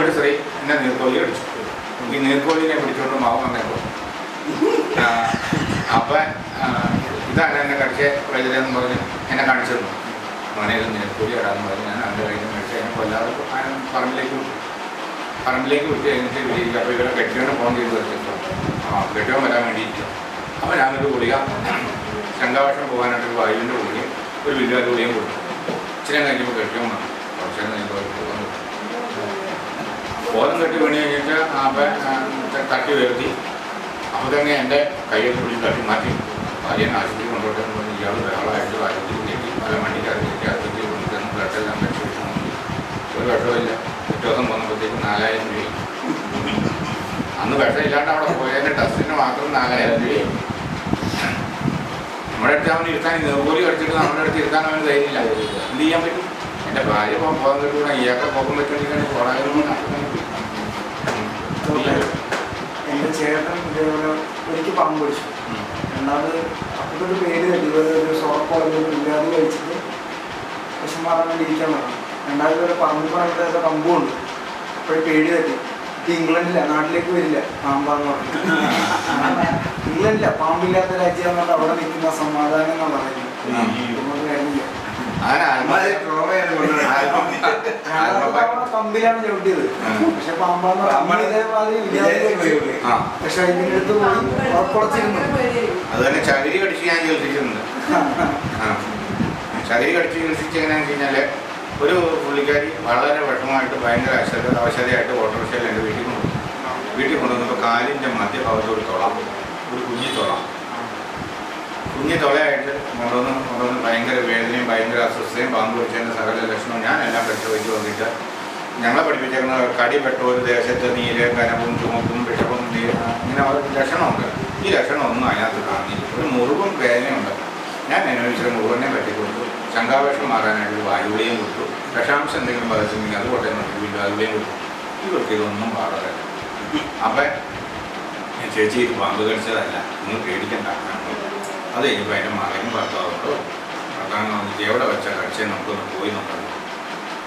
ഒരു സ്ത്രീ എന്നെ നീർക്കോലി കടിച്ചു. ഈ നീർക്കോലിനെ പിടിച്ചുകൊണ്ട് മാവ് വന്നേക്കോ. അപ്പം ഇതാണ് എന്നെ കടിച്ച വൈദ്യുതെന്ന് പറഞ്ഞ് എന്നെ കാണിച്ചിരുന്നു. മനയിൽ നീർക്കോലി ഇടാന്ന് പറഞ്ഞ് ഞാൻ അവൻ്റെ കയ്യിൽ നിന്ന് മേടിച്ച് അതിനെ കൊല്ലാതെ പറമ്പിലേക്ക് വിട്ട് കഴിഞ്ഞിട്ട് വിജയിക്കുക. അപ്പോൾ ഇവരെ കെട്ടിയോനെ ഫോൺ ചെയ്ത് വെച്ചിട്ടു. കെട്ടിയോൻ വരാൻ വേണ്ടിയിരിക്കും. അപ്പോൾ ഞാനൊരു ഗുളിക ശങ്കാവേഷം പോകാനായിട്ടൊരു വായുവിൻ്റെ ഗുളികയും ഒരു വലിയ ഗുളികയും കൊടുത്തു. ഇച്ചിരി കഴിഞ്ഞപ്പോൾ കെട്ടിയോൻ വന്നു. കുറച്ച് നേരം ബോധം കെട്ടി വീണ് കഴിഞ്ഞിട്ട് തട്ടി ഉയർത്തി. അപ്പോൾ തന്നെ എൻ്റെ കയ്യിൽ പിടിച്ച് തട്ടി മാറ്റി ഭാര്യനെ ആശുപത്രി കൊണ്ടുപോട്ടെ എന്ന് പറഞ്ഞ് ഇയാൾ ബഹളമായിട്ട് ആശുപത്രി കെട്ടി പല വണ്ടിക്കാർ കെട്ടി ആശുപത്രി കൊണ്ടുതന്നു. ബ്ലഡെല്ലാം പരിശോധിച്ച് നോക്കി, ഒരു വിഷമില്ല. പിറ്റേ ദിവസം വന്നപ്പോഴത്തേക്കും 4000 രൂപയും. അന്ന് വിഷമില്ലാണ്ട് അവിടെ പോയതിൻ്റെ ടെസ്റ്റിന് മാത്രം 4000 രൂപയും. നമ്മുടെ അടുത്ത് അവന് ഇരുത്താൻ നീർക്കോലി കടിച്ചിട്ട് നമ്മുടെ അടുത്ത് ഇരുത്താൻ അവന് ധൈര്യമില്ല. എന്ത് ചെയ്യാൻ പറ്റും? എൻ്റെ ഭാര്യ പോകാൻ പറ്റൂല, ഇയാൾക്ക് പോകാൻ പറ്റുമെങ്കിൽ പോകാനും. എൻ്റെ ചേട്ടൻ ഇതേപോലെ എനിക്ക് പാമ്പ് പിടിച്ചു. രണ്ടാമത് അപ്പോഴൊരു പേര് തട്ടി ഇതുപോലെ ഒരു സോറക്കോളൊരു ഇല്ലാതെ കഴിച്ചിട്ട് വിഷം മാറാൻ വേണ്ടി ഇരിക്കാൻ പറഞ്ഞു. രണ്ടാമത് ഒരു പാമ്പ് പറഞ്ഞിട്ട് കമ്പുണ്ട്. അപ്പോഴും പേടി തട്ടി. ഇത് ഇംഗ്ലണ്ടില്ല, നാട്ടിലേക്ക് വരില്ല പാമ്പാന്ന് പറഞ്ഞു. ഇംഗ്ലണ്ടില്ല, പാമ്പില്ലാത്ത രാജ്യമെന്ന് പറഞ്ഞാൽ അവിടെ നിൽക്കുന്ന സമാധാനം എന്നാണ് പറയുന്നത്. കഴിഞ്ഞില്ല, കമ്പിലാണ് ചവിട്ടിയത്. പക്ഷെ പാമ്പാന്ന് പക്ഷെ അതിൻ്റെ അടുത്ത് പോയി ഉറപ്പുറച്ചിരുന്നു. അത് തന്നെ ചകിരി കടിച്ച് ഞാൻ ചികിത്സിച്ചിട്ടുണ്ട്. ചകിരി കടിച്ച് ചികിത്സിച്ച് എങ്ങനെയാണെന്ന് വെച്ച് കഴിഞ്ഞാൽ ഒരു പുള്ളിക്കാരി വളരെ വിഷമമായിട്ട് ഭയങ്കര അവശതയായിട്ട് ഓട്ടോറിക്ഷയിൽ എൻ്റെ വീട്ടിൽ കൊണ്ടുവന്നപ്പോൾ കാലിൻ്റെ മധ്യഭാഗത്ത് ഒരു തുള, ഒരു കുഞ്ഞി തുളയായിട്ട് കൊണ്ടുവന്ന് ഭയങ്കര വേദനയും ഭയങ്കര അസ്വസ്ഥയും പാമ്പ് പിടിച്ചതിൻ്റെ സകല ലക്ഷണവും ഞാനെല്ലാം പരിശോധിച്ച് വന്നിട്ട് ഞങ്ങളെ പഠിപ്പിച്ചേക്കുന്ന കടി പെട്ട ഒരു ദേശത്ത് നീര് കനവും ചുമപ്പും വിഷവും ഇങ്ങനെ ലക്ഷണമുണ്ട്. ഈ ലക്ഷണമൊന്നും അതിനകത്ത് കാണില്ല. ഒരു മുറിവും വേദനയുണ്ട്. ഞാൻ അന്വേഷിച്ച മുറിവിനെ പറ്റിക്കൊടുത്തു. ശങ്കാവേഷം മാറാനായിട്ട് വായുവിളിയും കൊടുത്തു. വിഷാംശം എന്തെങ്കിലും ബാധിച്ചെങ്കിൽ അത് കൊണ്ടേ വായുവിളിയും കൊടുത്തു. ഇവർക്ക് ഇതൊന്നും പാടില്ല. അപ്പം ചേച്ചി പാമ്പ് കടിച്ചതല്ല, നിങ്ങൾ പേടിക്കണ്ട. അത് കഴിഞ്ഞപ്പോൾ അതിൻ്റെ മകനും ഭർത്താവുണ്ടോ ഭർത്താവിന് വന്നിട്ട് എവിടെ വെച്ചാൽ കടിച്ചത് നമുക്കൊന്ന് പോയി നോക്കണം.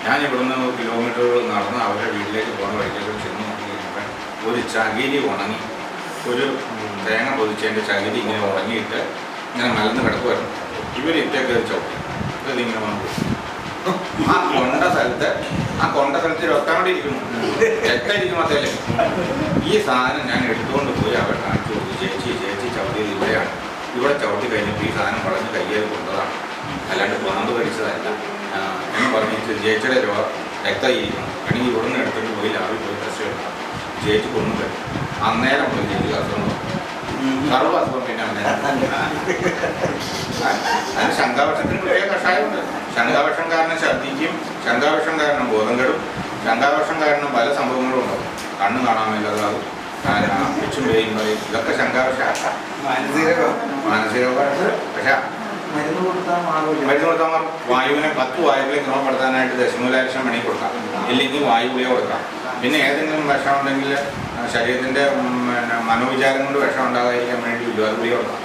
ഞാൻ ഇവിടുന്ന് കിലോമീറ്ററുകൾ നടന്ന് അവരുടെ വീട്ടിലേക്ക് പോകുന്ന വഴിക്കൊക്കെ ചെന്ന് നോക്കി കഴിഞ്ഞപ്പോൾ ഒരു ചകിരി ഉണങ്ങി, ഒരു തേങ്ങ പൊതിച്ചതിൻ്റെ ചകിരി ഇങ്ങനെ ഉണങ്ങിയിട്ട് ഇങ്ങനെ മലന്ന് കിടക്കുമായിരുന്നു. ഇവർ ഇറ്റൊക്കെ ഒരു ചവിട്ടി ഇതിങ്ങനെ വന്നു. ആ കൊണ്ട സ്ഥലത്ത് രൊത്താണ്ടി ഇരിക്കുന്നു, രക്തരിക്കുമ്പോഴത്തേലേ ഈ സാധനം ഞാൻ എടുത്തുകൊണ്ട് പോയി അവർ കാണിച്ചു കൊടുത്തു. ചേച്ചി ചവിട്ടിയത് ഇവിടെയാണ്, ഇവിടെ ചവിട്ടി കഴിഞ്ഞപ്പോൾ ഈ സാധനം വളഞ്ഞ് കയ്യേറി കൊണ്ടതാണ്, അല്ലാണ്ട് പാമ്പ് കടിച്ചതല്ല എന്ന് പറഞ്ഞിട്ട് ചേച്ചിയുടെ രക്തം ഇരിക്കണം. അല്ലെങ്കിൽ ഇവിടെ നിന്ന് എടുത്തിട്ട് പോയി ലാവിൽ പോയി ടെസ്റ്റ് എടുക്കണം. ചേച്ചി കൊണ്ടു തരും. അന്നേരം പോയി ചേച്ചി അസുഖം സർവ്വ അസുഖം പിന്നെ അതിന് ശങ്കാവശത്തിന് പ്രത്യേക കഷായമുണ്ട്. ശങ്കാവശം കാരണം ഛർദ്ദിക്കും, ശങ്കാവശം കാരണം ബോധം കെടും, ശങ്കാവശം കാരണം പല സംഭവങ്ങളും ഉണ്ടാവും. കണ്ണ് കാണാൻ മേലാതാകും, പിച്ചും പേയും പറയും. ഇതൊക്കെ ശങ്കാവശം മാനസികമായിട്ട്. പക്ഷേ മരുന്ന് കൊടുത്താൽ വായുവിനെ 10 വായുവിനെ ക്രമപ്പെടുത്താനായിട്ട് ദശമൂലക്ഷം മണി കൊടുക്കാം, ഇല്ലെങ്കിൽ വായുവിളി കൊടുക്കാം. പിന്നെ ഏതെങ്കിലും വിഷം ഉണ്ടെങ്കിൽ ശരീരത്തിൻ്റെ മനോവിചാരം കൊണ്ട് വിഷം ഉണ്ടാകാതിരിക്കാൻ വേണ്ടി വിദ്വാദുളി കൊടുക്കാം.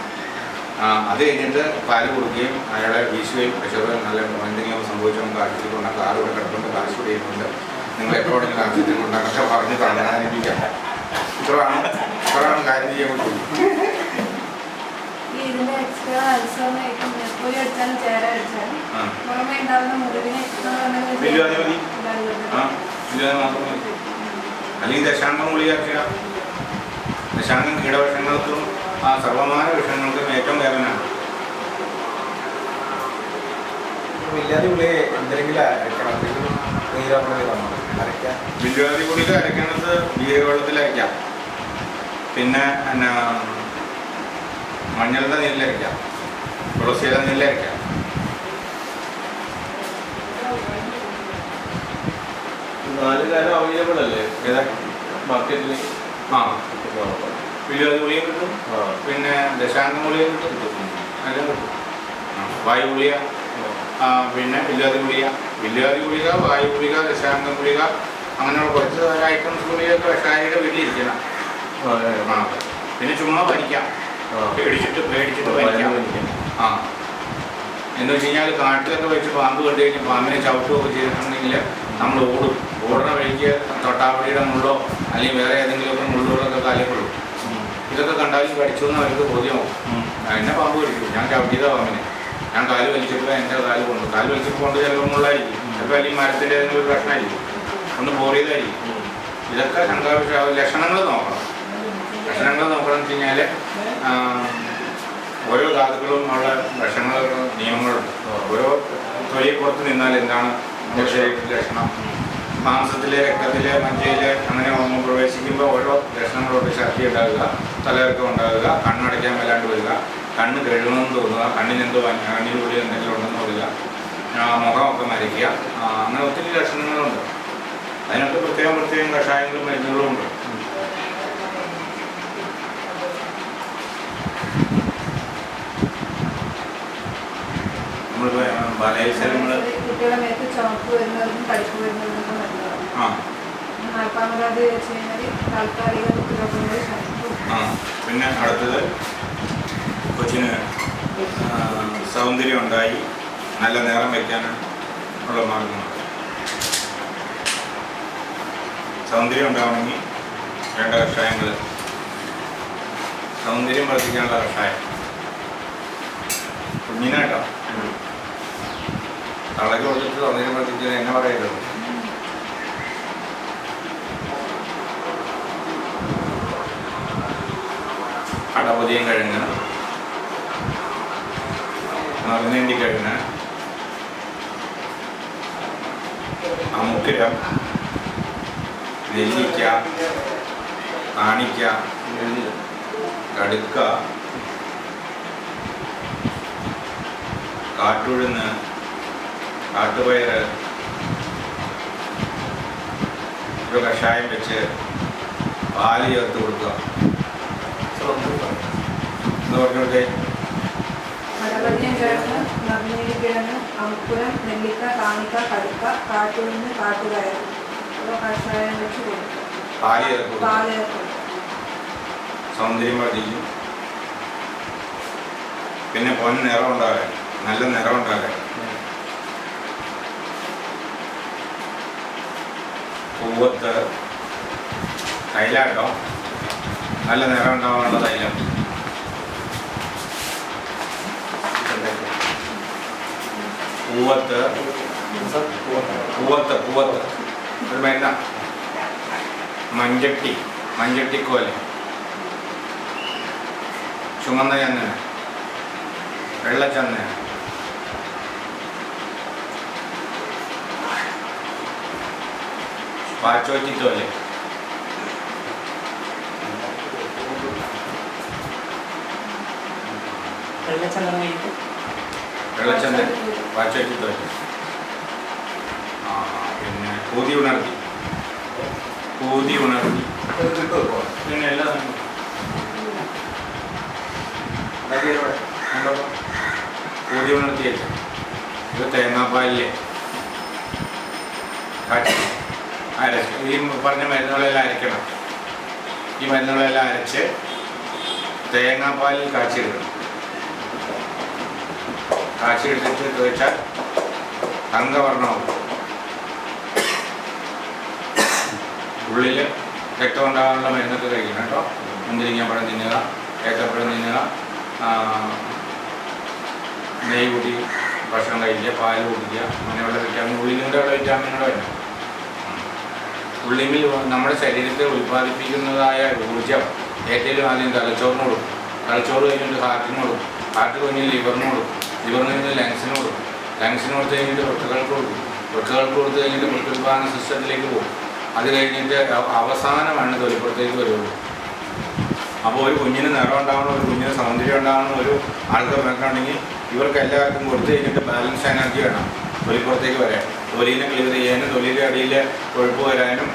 അത് കഴിഞ്ഞിട്ട് പാല് കൊടുക്കുകയും അയാളെ വീശുകയും പ്രഷറ് നല്ല എന്തെങ്കിലും സംഭവിച്ചാൽ നമുക്ക് ആശുപത്രി ഉണ്ടാക്കാം. കാറ് ഇവിടെ കിടപ്പുണ്ട്, കാശ് ചെയ്യുന്നുണ്ട്, നിങ്ങൾ എപ്പോഴെങ്കിലും ആശുപത്രി ഉണ്ടാക്കാൻ പറഞ്ഞ് കാണാനിരിക്കാം. ഇത്രയാണ് കാര്യം ചെയ്യാൻ പറ്റുള്ളൂ. ഇതിന്റെ എക്സ്ട്രാ അൽസറിനായിട്ടും നെപ്പോലി അടിച്ചാലും ചേര അടിച്ചാലും പുറമെ ഉണ്ടാകുന്ന മുറിവിന് എക്സ്ട്രാ അല്ലെങ്കിൽ ദശാംഗം ഗുളിക കഴിക്കുക. ദശാംഗം കീടവിഷങ്ങൾക്കും സർവമാന വിഷയങ്ങൾക്കും ഏറ്റവും വേദനയാണ്. വില്ലാതി ഗുളിക എന്തെങ്കിലും അരക്കണം, അരയ്ക്കാം. വില്വാദി ഗുളിക അരയ്ക്കണത് ജീരകവെള്ളത്തിൽ അരയ്ക്കാം. പിന്നെ മഞ്ഞളുടെ നീരിലരയ്ക്കാം, തുളസിയുടെ നീരിലരയ്ക്കാം. നാല് കാര്യം അവൈലബിൾ അല്ലേ ഏതാ മാർക്കറ്റിൽ? വില്വാദി ഗുളിയും കിട്ടും, പിന്നെ ദശാംഗ ഗുളിയും കിട്ടും, എല്ലാം കിട്ടും. വായു ഗുളിക, പിന്നെ വില്വാദി ഗുളിക, വായു ഗുളിക, ദശാംഗ ഗുളിക, അങ്ങനെയുള്ള കുറച്ച് ഐറ്റംസ് ഗുളികയൊക്കെ കഷായിയുടെ വീട്ടിലിരിക്കണം. പിന്നെ ചുമ്മാ ഭരിക്കാം, പേടിച്ചിട്ട് ഭരിക്കാം. എന്ന് വെച്ച് കഴിഞ്ഞാൽ കാട്ടിലൊക്കെ വെച്ച് പാമ്പ് കണ്ടു കഴിഞ്ഞാൽ പാമ്പിനെ ചവിട്ടുകയൊക്കെ ചെയ്തിട്ടുണ്ടെങ്കിൽ നമ്മൾ ഓടുന്ന വഴിക്ക് തൊട്ടാവടിയുടെ മുള്ളോ അല്ലെങ്കിൽ വേറെ ഏതെങ്കിലുമൊക്കെ മുള്ളുകളൊക്കെ കാലുകൊള്ളും. ഇതൊക്കെ കണ്ടാലും കടിച്ചു എന്ന് അവർക്ക് ബോധ്യമാവും. എന്നെ പാമ്പ് കടിച്ചു, ഞാൻ ചവിട്ടിയതാ പാമ്പിനെ, ഞാൻ കാല് വലിച്ചപ്പോൾ എൻ്റെ കാല് വലിച്ചപ്പോൾ കൊണ്ട് ചിലപ്പോൾ മുള്ളായിരിക്കും, ചിലപ്പോൾ അല്ലെങ്കിൽ മരത്തിൻ്റെ ഏതെങ്കിലും ഒരു പ്രശ്നമായിരിക്കും, ഒന്ന് പോറിയതായിരിക്കും. ഇതൊക്കെ ലക്ഷണങ്ങൾ നോക്കണം. ലക്ഷണങ്ങൾ നോക്കണം എന്ന് വെച്ച് കഴിഞ്ഞാൽ ഓരോ ധാതുക്കളും ഉള്ള ലക്ഷണങ്ങളും നിയമങ്ങളുണ്ട്. ഓരോ തൊലി പുറത്ത് നിന്നാൽ എന്താണ് നമ്മുടെ ശരീരത്തിലെ ലക്ഷണം, മാംസത്തിലെ, രക്തത്തിലെ, മജ്ജയിലെ അങ്ങനെ പ്രവേശിക്കുമ്പോൾ ഓരോ ലക്ഷണങ്ങളുണ്ട്. ഛർദി ഉണ്ടാകുക, തലകറക്കം ഉണ്ടാകുക, കണ്ണടയ്ക്കാൻ വല്ലാണ്ട് വരിക, കണ്ണ് കഴുകണമെന്ന് തോന്നുക, കണ്ണിനെന്തോ കണ്ണിനുള്ളിൽ എന്തെങ്കിലും ഉണ്ടെന്ന് പറയുക, മുഖമൊക്കെ മരയ്ക്കുക, അങ്ങനെ ഒത്തിരി ലക്ഷണങ്ങളുണ്ട്. അതിനൊക്കെ പ്രത്യേകം കഷായങ്ങളും മരുന്നുകളും ഉണ്ട്. കുട്ടികളുടെ മേത്ത് ചുവപ്പ് വരുന്നതും തടിപ്പ് വരുന്നതും നല്ലതാണ്. നാൽപ്പാമരാതി വെച്ച് കഴിഞ്ഞാൽ താൽക്കാലിക കുട്ടികളുടെ പിന്നെ അടുത്തത് കൊച്ചിന് സൗന്ദര്യം ഉണ്ടായി നല്ല നിറം വയ്ക്കാനുള്ള മാർഗമാണ്. സൗന്ദര്യം ഉണ്ടാവണമെങ്കിൽ വേണ്ട കഷായങ്ങൾ, സൗന്ദര്യം വർദ്ധിക്കാനുള്ള കഷായം കുഞ്ഞിനാട്ടോ. തളയ്ക്ക് കൊടുത്തിട്ട് സൗന്ദര്യം വർദ്ധിച്ചത് എന്നെ പറയരുത്. അടപൊതിയും കിഴങ്ങ്, നറുനേന്തി കിഴങ്ങ്, അമുക്കിരം, നെല്ലിക്ക, കാണിക്ക, കടുക്ക, കാട്ടുഴുന്ന്, കാട്ടുപയറ്, ഒരു കഷായം വെച്ച് പാല് ചേർത്ത് കൊടുക്കുക എന്ന് പറഞ്ഞോട്ടെ. അടപതിയം കിഴങ്ങ്, നറുനേന്തിക്കിഴങ്ങ്, അമുക്കുരം, നെല്ലിക്ക, കാണിക്ക, കടുക്ക, കാട്ടുഴുന്ന്, കാട്ടുപയർ കഷായം വെച്ച് കൊടുക്കുക. പാല് ചേർത്ത് സൗന്ദര്യം വർദ്ധിക്കും. പിന്നെ പൊൻ നിറം ഉണ്ടാകാൻ, നല്ല നിറം ഉണ്ടാകാൻ പൂവത്ത് തൈലാട്ടോ, നല്ല നിറം ഉണ്ടാകാനുള്ള തൈലം. പൂവത്ത് ഒരു മരുന്ന, മഞ്ചട്ടിക്കോല, ചുമന്ന ചന്ദന, വെള്ളച്ചന്ദന, പാച്ചോറ്റിത്തോല, വെള്ളച്ചന്ദൻ, പാച്ചോറ്റിത്തോല, പിന്നെ കൂതി ഉണർത്തി, പിന്നെ എല്ലാ കൂതി ഉണർത്തിയല്ല. ഇത് തേങ്ങാപ്പാലിലെ അരച്ച് ഈ പറഞ്ഞ മരുന്നുകളെല്ലാം അരയ്ക്കണം. ഈ മരുന്നുകളെല്ലാം അരച്ച് തേങ്ങാപ്പാലിൽ കാച്ചിയെടുക്കണം. കാച്ചിയെടുത്തിട്ട് തേച്ചാൽ തങ്കവർണ്ണമാവും. ഉള്ളിൽ രക്തം ഉണ്ടാകാനുള്ള മരുന്നൊക്കെ കഴിക്കണം കേട്ടോ. മുന്തിരിങ്ങപ്പഴം തിന്നുക, ഏത്തപ്പഴം തിന്നുക, നെയ്യ് കൂട്ടി ഭക്ഷണം കഴിക്കുക, പാല് കുടിക്കുക, അങ്ങനെയുള്ള വിറ്റാമിൻ, ഉള്ളിലൂടെയുള്ള വിറ്റാമിനുകൾ തന്നെ. ഉള്ളിമിൽ നമ്മുടെ ശരീരത്തെ ഉൽപ്പാദിപ്പിക്കുന്നതായ ഊർജം ഏറ്റവും ആദ്യം തലച്ചോറിനോടും, തലച്ചോറ് കഴിഞ്ഞിട്ട് ഹാർട്ടിനോടും, ഹാർട്ട് കഴിഞ്ഞ് ലിവറിനോടും, ലിവറിന് കഴിഞ്ഞ് ലങ്സിനോടും, ലങ്സിന് കൊടുത്ത് കഴിഞ്ഞിട്ട് വൃക്കകൾക്ക് കൊടുക്കും, വൃക്കകൾക്ക് കൊടുത്ത് കഴിഞ്ഞിട്ട് പ്രത്യുൽപാദന സിസ്റ്റത്തിലേക്ക് പോകും. അത് കഴിഞ്ഞിട്ട് അവസാനമാണ് തൊലിപ്പുറത്തേക്ക് വരുള്ളൂ. അപ്പോൾ ഒരു കുഞ്ഞിന് നിറം ഉണ്ടാവണം, ഒരു കുഞ്ഞിന് സൗന്ദര്യം ഉണ്ടാവണം, ഒരു ആൾക്കാർ നോക്കുകയാണെങ്കിൽ ഇവർക്ക് എല്ലാവർക്കും കൊടുത്തു കഴിഞ്ഞിട്ട് ബാലൻസ് എനർജി വേണം തൊലിപ്പുറത്തേക്ക് വരാൻ. തൊലിനെ ക്ലിയർ ചെയ്യാനും തൊലിയുടെ അടിയിൽ കൊഴുപ്പ് വരാനും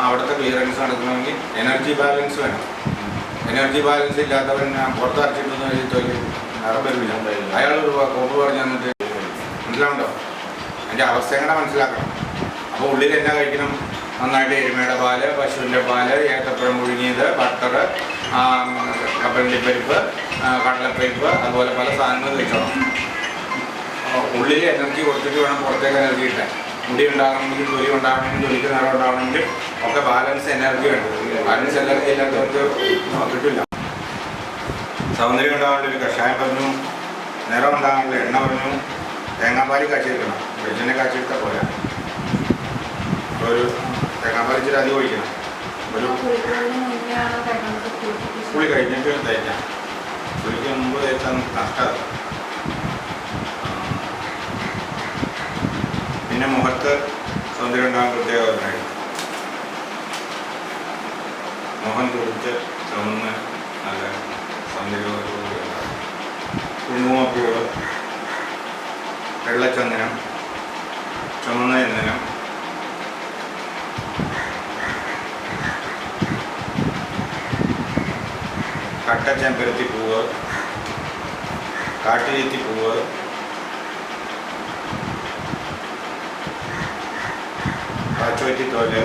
അവിടുത്തെ ക്ലിയറൻസ് നടക്കണമെങ്കിൽ എനർജി ബാലൻസ് വേണം. എനർജി ബാലൻസ് ഇല്ലാത്തവൻ പുറത്തരച്ചിട്ടൊന്നും തൊഴിൽ നിറം വരില്ല. അയാൾ ഒരു കോപ്പ് പറഞ്ഞ് തന്നിട്ട് മനസ്സിലാവുണ്ടോ? അതിൻ്റെ അവസ്ഥ എങ്ങനെ മനസ്സിലാക്കണം. അപ്പോൾ ഉള്ളിൽ എന്നാ കഴിക്കണം? നന്നായിട്ട് എരുമയുടെ പാല്, പശുവിൻ്റെ പാല്, ഏത്തപ്പഴം പുഴുങ്ങിയത്, ബട്ടർ, കപ്പലണ്ടിപ്പരിപ്പ്, കടലപ്പരിപ്പ്, അതുപോലെ പല സാധനങ്ങൾ കഴിച്ചോണം. ഉള്ളിൽ എനർജി കൊടുത്തിട്ട് വേണം പുറത്തേക്ക് എനർജി കിട്ടാൻ. മുടി ഉണ്ടാകണമെങ്കിൽ, തൊലി ഉണ്ടാകണമെങ്കിൽ, തൊലിക്ക് നിറം ഉണ്ടാകണമെങ്കിൽ ഒക്കെ ബാലൻസ് എനർജി ഉണ്ട്. ബാലൻസ് എനർജി ഇല്ലാത്തവർക്ക് കിട്ടില്ല. സൗന്ദര്യം ഉണ്ടാകാനുള്ള ഒരു കഷായം പറഞ്ഞു, നിറം ഉണ്ടാകാനുള്ള എണ്ണ പറഞ്ഞു, തേങ്ങാപ്പാൽ കാച്ചിരിക്കണം. വെളിച്ചെണ്ണ കാച്ചിയെടുത്താൽ പോരാ. ഒരു തേങ്ങാപ്പാൽ ഇച്ചിരി അധികം ഒഴിക്കണം. ഒരു കുളി കഴിഞ്ഞിട്ട് തേക്കാം. കുളിക്ക് മുമ്പ് തേച്ചാൽ നഷ്ടമാണ്. പിന്നെ മുഖത്ത് സൗന്ദര്യം ഉണ്ടാകാൻ പ്രത്യേകമായിട്ട് മുഖം തുടിച്ച് ചുമന്ന് നല്ല സൗന്ദര്യത്തോടുകൂടി ഉണ്ടാകും. കുങ്കുമപ്പൂവ്, വെള്ളച്ചന്ദനം, ചുമന്ന ചന്ദനം, കട്ടച്ചെമ്പരത്തിപ്പൂവ്, കാട്ടുചെത്തിപ്പൂവ്, കാച്ചുവറ്റിത്തോല്,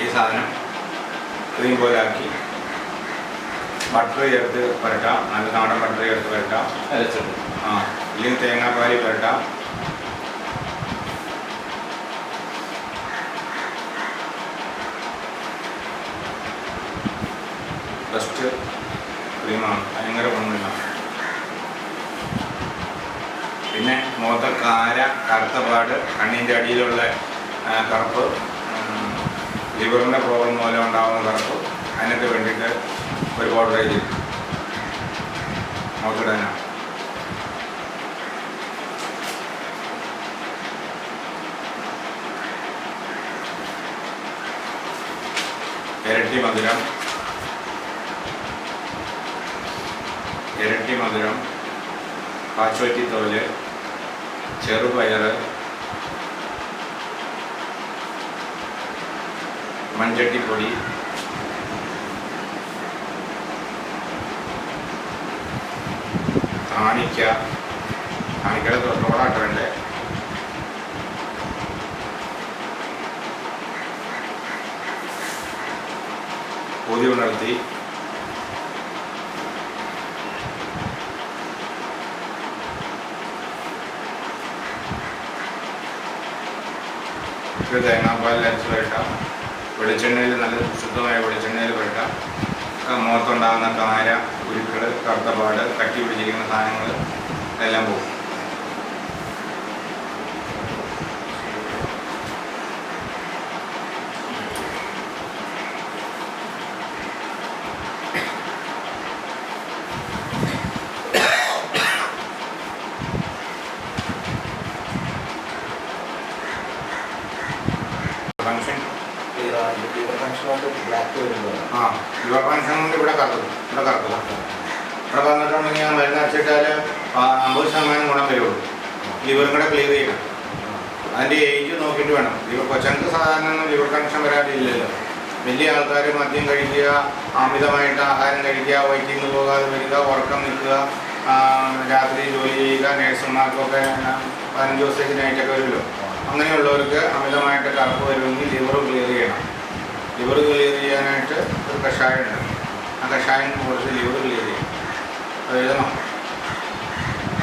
ഈ സാധനം ക്രീം പോലെ ആക്കി ബട്ടർ ചേർത്ത് പുരട്ടാം. നല്ല നാടൻ ബട്ടർ ചേർത്ത് പുരട്ടാം. അരച്ചിട്ട് ഇല്ലെങ്കിൽ തേങ്ങാപ്പാൽ പുരട്ടാം. ബെസ്റ്റ് ക്രീമാണ്. ഭയങ്കര ഗുണമില്ല. പിന്നെ മുഖത്തെ കാര, കറുത്ത പാട്, കണ്ണിൻ്റെ അടിയിലുള്ള കറുപ്പ്, ലിവറിൻ്റെ പ്രോബ്ലം മൂലം ഉണ്ടാകുന്ന കറുപ്പ്, അതിനൊക്കെ വേണ്ടിയിട്ട് ഒരു പൗഡർ ചെയ്ത് മുഖത്തിടാനാണ്. ഇരട്ടി മധുരം, കാച്ചുവറ്റിത്തോല്, ചെറുപയർ, മൺചട്ടിപ്പൊടി, കാണിക്കയുടെ തൊട്ടോടാട്ടണ്ടേ, ഊതി ഉണർത്തി, തേങ്ങാപ്പാലിൽ അരച്ച് പുരട്ടാം. വെളിച്ചെണ്ണയിൽ, നല്ല ശുദ്ധമായ വെളിച്ചെണ്ണയിൽ പുരട്ടാം. മുഖത്തുണ്ടാകുന്ന കാര, ഉരുക്കൾ, കറുത്തപാട്, കട്ടി പിടിച്ചിരിക്കുന്ന സാധനങ്ങൾ എല്ലാം പോകും. ഫംഗ്ഷൻ ലിവർ ഫംഗ്ഷൻ കൊണ്ട് ഇവിടെ കറക്കും. ഇവിടെ വന്നിട്ടുണ്ടെങ്കിൽ ഞാൻ മരുന്ന് അടച്ചിട്ടാൽ 50% ഗുണം വരുള്ളൂ. ലിവറും കൂടെ ക്ലിയർ ചെയ്യണം. അതിൻ്റെ ഏജ് നോക്കിയിട്ട് വേണം. ലിവർ കൊച്ചങ്ങൾക്ക് സാധാരണ ഒന്നും ലിവർ ഫംഗ്ഷൻ വരാതില്ലല്ലോ. വലിയ ആൾക്കാർ മദ്യം കഴിക്കുക, അമിതമായിട്ട് ആഹാരം കഴിക്കുക, വയറ്റിൽ പോകാതെ വരിക, ഉറക്കം നിൽക്കുക, രാത്രി ജോലി ചെയ്യുക, നേഴ്സുമാർക്കൊക്കെ 15 ദിവസത്തേക്ക് നൈറ്റൊക്കെ വരുമല്ലോ. അങ്ങനെയുള്ളവർക്ക് അമിതമായിട്ട് കറുപ്പ് വരുമെങ്കിൽ ലിവർ ക്ലിയർ ചെയ്യണം. ലിവർ ക്ലിയർ ചെയ്യാനായിട്ട് ഒരു കഷായമുണ്ട്. ആ കഷായം കുറച്ച് ലിവർ ക്ലിയർ ചെയ്യും. അത് എഴുതണം.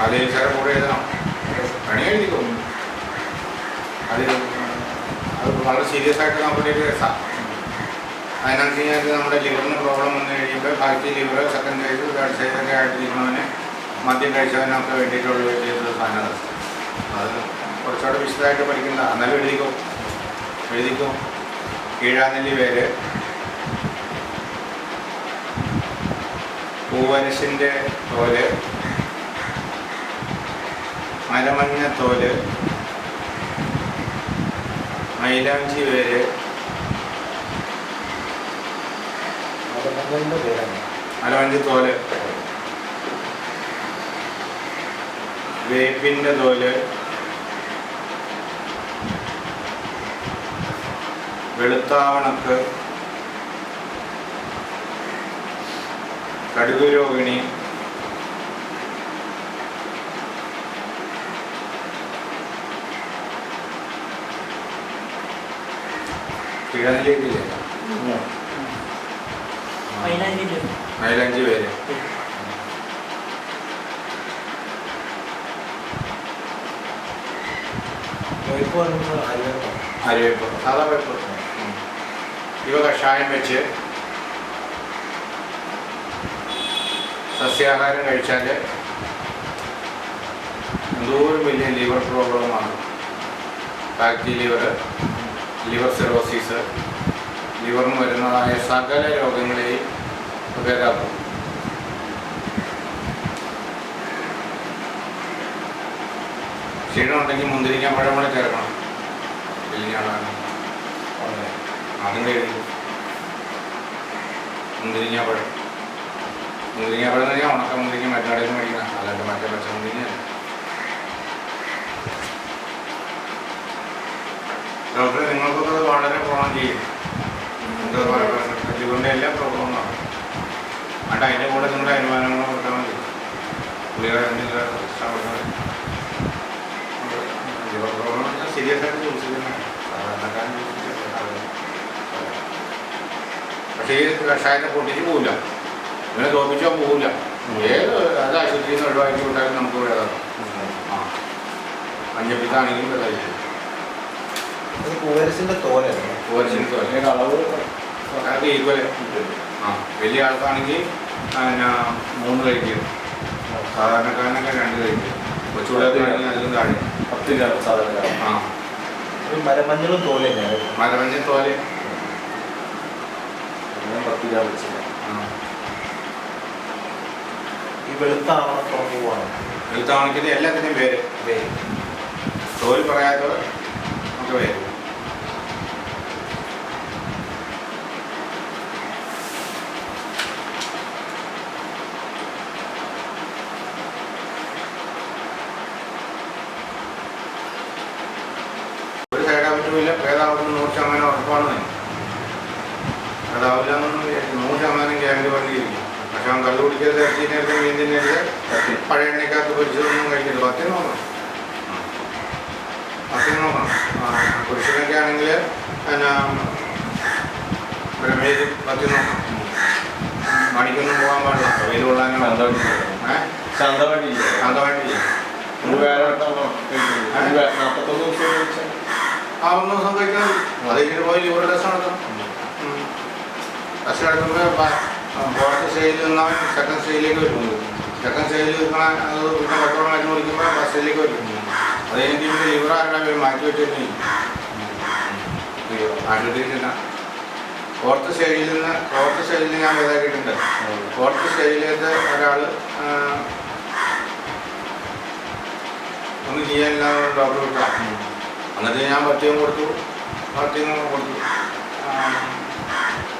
അത് സാറെ കൂടെ എഴുതണം. പണി എഴുതിക്കും. അത് വളരെ സീരിയസ് ആയിട്ട് നമ്മുടെ ഒരു കേസാണ്. അതിനകത്ത് കഴിഞ്ഞാൽ നമ്മുടെ ലിവറിന് പ്രോബ്ലം വന്നു കഴിയുമ്പോൾ ബാക്കി ലിവർ സെക്കൻഡ് സൈസ്, തേർഡ് സൈസൊക്കെ ആയിട്ടിരിക്കുന്നവന് മദ്യം കഴിച്ചവനൊക്കെ വേണ്ടിയിട്ടുള്ള ചെയ്തൊരു സാധനമാണ്. അത് കുറച്ചുകൂടെ വിശദമായിട്ട് പഠിക്കണ്ട. എന്നാലും എഴുതിക്കോ. കീഴാനെല്ലി വേര്, പൂവരശിൻ്റെ തോല്, മലമഞ്ഞത്തോല്, മൈലാഞ്ചി വേര്, മലമഞ്ഞത്തോല്, വേപ്പിൻ്റെ തോല്, വെളുത്താവണക്ക്, കടുകുരോഹിണി, കിഴനിലേക്കില്ല, മൈലാഞ്ചി പേര്, അരിവേപ്പ്, സാധാ വേപ്പ്. ഇവ കഷായം വെച്ച് സസ്യാഹാരം കഴിച്ചാൽ എന്തോരം വലിയ ലിവർ പ്രോബ്ലമാണ്. ഫാറ്റി ലിവർ, ലിവർ സിറോസിസ്, ലിവറിന് വരുന്നതായ സകല രോഗങ്ങളെയും വരാക്കും. ക്ഷീണം ഉണ്ടെങ്കിൽ മുന്തിരിക്കാൻ പഴം കൂടെ ചേർക്കണം. വലിയ ആളാണ് അതും കഴിക്കും. മുന്തിരിങ്ങാപ്പഴം എന്ന് പറഞ്ഞാൽ ഉണക്ക മുന്തിരിങ്ങ മറ്റാടേക്ക് മേടിക്കണം, അല്ലാണ്ട് മറ്റേ പച്ച മുന്തിരിങ്ങ. ഡോക്ടറെ നിങ്ങൾക്കൊക്കെ അത് വളരെ പ്രോണം ചെയ്യും. ലിവറിൻ്റെ എല്ലാ പ്രോബ്ലവും ആണ്. അതുകൊണ്ട് അതിൻ്റെ കൂടെ നിങ്ങളുടെ അനുമാനങ്ങൾ കൊടുത്താൽ മതി. ലിവർ പ്രോബ്ലം വെച്ചാൽ സീരിയസ് ആയിട്ട് ചികിത്സിക്കുന്ന സാധാരണക്കാരൻ പക്ഷേ ഈ കഷായത്തെ പൊട്ടിച്ച് പോവില്ല, ഇവനെ തോപ്പിച്ചാൽ പോവില്ല. ഏത് അത് ആശുപത്രിയിൽ നിന്ന് ഒഴിവാക്കി വിട്ടാലും നമുക്ക് ഇവിടെ ഇതാക്കാം. മഞ്ഞപ്പിത്താണെങ്കിലും വെള്ളമായിരിക്കും. പൂവരസിന്റെ തോലാണ്. പൂവരസിൻ്റെ തോല അളവ് അതൊക്കെ ഈക്വല്. വലിയ ആൾക്കാണെങ്കിൽ 3 കഴിക്കും, സാധാരണക്കാരനൊക്കെ 2 കഴിക്കും. കൊച്ചുകൂടെയാണെങ്കിൽ അതിലും താഴെ 10 ഗ്രാം സാധാരണ. മരമഞ്ഞളും തോല തന്നെയാണ്. മരമഞ്ഞൾ തോല 10 ഗ്രാം വെച്ചില്ല. ഈ വെളുത്താവണ തോന്നുവാണ്. വെളുത്താവണക്കിന് എല്ലാത്തിനും പേര് തോല് പറയാത്തവർ നമുക്ക് പേര്. ഒരു സൈഡാൻ പറ്റുമില്ല, ഭേദാവുന്ന 100% ഉറപ്പാണ് തന്നെ. അതാവില്ല എന്നൊന്നും വിചാരിച്ചു 100% ഗ്യാരണ്ടി പറഞ്ഞിരിക്കും. പക്ഷെ അവൻ കള്ളു കുടിക്കരുത്, ഇറച്ചിനകത്ത് മീൻ തിന്നരുത്, പഴയ എണ്ണയ്ക്കകത്ത് പൊരിച്ചതൊന്നും കഴിക്കരുത്. പത്തിന് നോക്കണം, പത്തിന് നോക്കണം. പുരുഷനൊക്കെ ആണെങ്കിൽ ബ്രഹ്മേരി 10 നോക്കണം. മണിക്കൊന്നും പോകാൻ പാടില്ല, വെയിൽ കൊള്ളാനും ശാന്തമായിട്ട് ശാന്തമായിട്ടില്ല. 41 ദിവസം 1 ദിവസം കഴിക്കാൻ അത് കഴിഞ്ഞിട്ട് പോയി ലിവർ ടെസ്റ്റ് നടത്തും. ടെസ്റ്റ് നടത്തുമ്പോൾ ഫോർത്ത് സ്റ്റേജിൽ നിന്നവൻ സെക്കൻഡ് സ്റ്റേജിലേക്ക് വരും. സെക്കൻഡ് സ്റ്റേജിൽ നിൽക്കണ അത് പിന്നെ പെട്രോൾ മരുന്ന് കുടിക്കുമ്പോൾ ഫസ്റ്റ് സ്റ്റേജിലേക്ക് വരും. അത് കഴിഞ്ഞിട്ട് ഇവിടെ ലിവർ ആരുടെ മാറ്റി വെച്ചിട്ട് ആശുപത്രിയില്ല. ഫോർത്ത് സ്റ്റേജിൽ ഞാൻ ഇതാക്കിയിട്ടുണ്ട്. ഫോർത്ത് സ്റ്റേജിലേക്ക് ഒരാൾ ഒന്നും ചെയ്യാനില്ലാതെ ഡോക്ടർ വിട്ടാം. എന്നിട്ട് ഞാൻ പറ്റിയും കൊടുത്തു.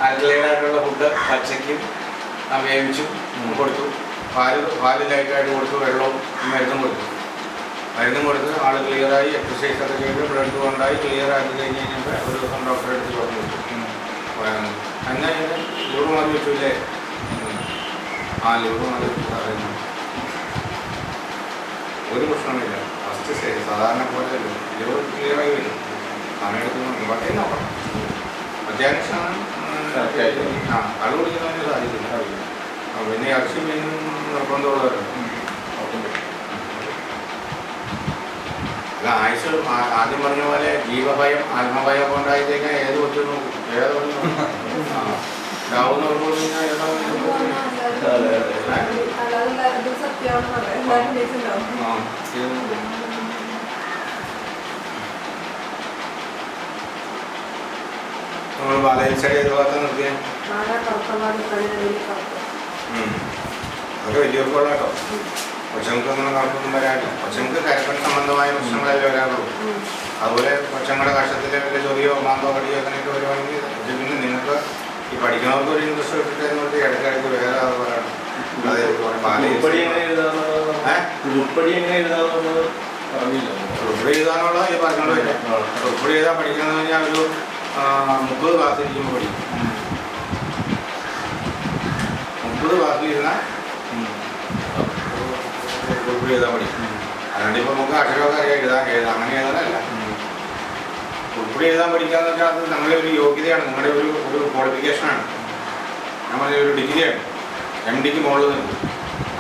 ആൽക്കലൈഡായിട്ടുള്ള ഫുഡ് പച്ചയ്ക്കും വേവിച്ചും കൊടുത്തു. പാല് ലൈറ്റായിട്ട് കൊടുത്തു, വെള്ളവും മരുന്നും കൊടുത്ത് ആൾ ക്ലിയറായി. എക്സസൈസൊക്കെ ചെയ്ത് ബ്ലഡ് കൊണ്ടായി ക്ലിയറാക്കി കഴിഞ്ഞ് കഴിഞ്ഞപ്പോൾ ഒരു ദിവസം ഡോക്ടറെ അടുത്ത് പറഞ്ഞു കൊടുത്തു. എന്നാൽ ലിവർ മാറി വെച്ചില്ലേ? ലിവർ മാറി വെച്ചു പറയുന്നു. ഒരു പ്രശ്നമില്ല. ഫസ്റ്റ് സ്റ്റേജ് സാധാരണ പോലെ ലിവർ ക്ലിയറായി വരും. സമയമെടുക്കുന്നു. പട്ടേ നോക്കണം. അത്യാവശ്യമാണ്. കള്ളു കുടിക്കുന്നതിന് സാധിക്കില്ല. പിന്നെ ഇറച്ചി മീനും നിർബന്ധമുള്ളവരുണ്ട്. അല്ല, ആയുസ് ആദ്യം പറഞ്ഞ പോലെ ജീവഭയം ആത്മഭയം ഒക്കെ ഉണ്ടായി കഴിഞ്ഞാൽ ഏത് കൊച്ചു നമ്മൾ ബാലയിൽ സൈഡ് ഏത് ഭാഗത്ത് നിർത്തിയ അതൊക്കെ വലിയവർക്കുള്ള കേട്ടോ. കൊച്ചങ്ങൾക്ക് അങ്ങനെ കറക്കൊന്നും വരാനില്ല. കൊച്ചങ്ങൾക്ക് കരപ്പൻ സംബന്ധമായ പ്രശ്നങ്ങളല്ലേ വരാറുള്ളൂ. അതുപോലെ കൊച്ചങ്ങളുടെ കഷത്തിലെ വല്ല ചൊറിയോ മാന്തോ കടിയോ അങ്ങനെയൊക്കെ വരുവാണെങ്കിൽ പിന്നെ നിങ്ങൾക്ക് ഈ പഠിക്കുന്നവർക്ക് ഒരു ഇൻട്രസ്റ്റ് ഇട്ടിട്ട് എന്നിട്ട് ഇടയ്ക്കിടയ്ക്ക് വേറെ അത് പറയണം. ഉരുപ്പടി എങ്ങനെ എഴുതാന്നുള്ളത് പറഞ്ഞില്ല. ഉരുപ്പടി എഴുതാനുള്ള ഈ പറഞ്ഞോണ്ട് വരും. ഉരുപ്പടി എഴുതാൻ പഠിക്കുന്നത് കഴിഞ്ഞാൽ ഒരു 30 ക്ലാസ്സിൽ ഇരിക്കുമ്പോൾ പഠിക്കും. 30 ക്ലാസ്സിലിരുന്നാൽ കുറിപ്പ് എഴുതാൻ പഠിക്കും. അതുകൊണ്ട് ഇപ്പോൾ നമുക്ക് അക്ഷരമൊക്കെ അറിയാം, എഴുതാം അങ്ങനെ എഴുതാനല്ല. കുറിപ്പ് എഴുതാൻ പഠിക്കാന്ന് വെച്ചാൽ അത് നമ്മുടെ ഒരു യോഗ്യതയാണ്, നിങ്ങളുടെ ഒരു ക്വാളിഫിക്കേഷനാണ്, നമ്മുടെ ഒരു ഡിഗ്രിയാണ്. MDക്ക് മുകളിൽ നിൽക്കും.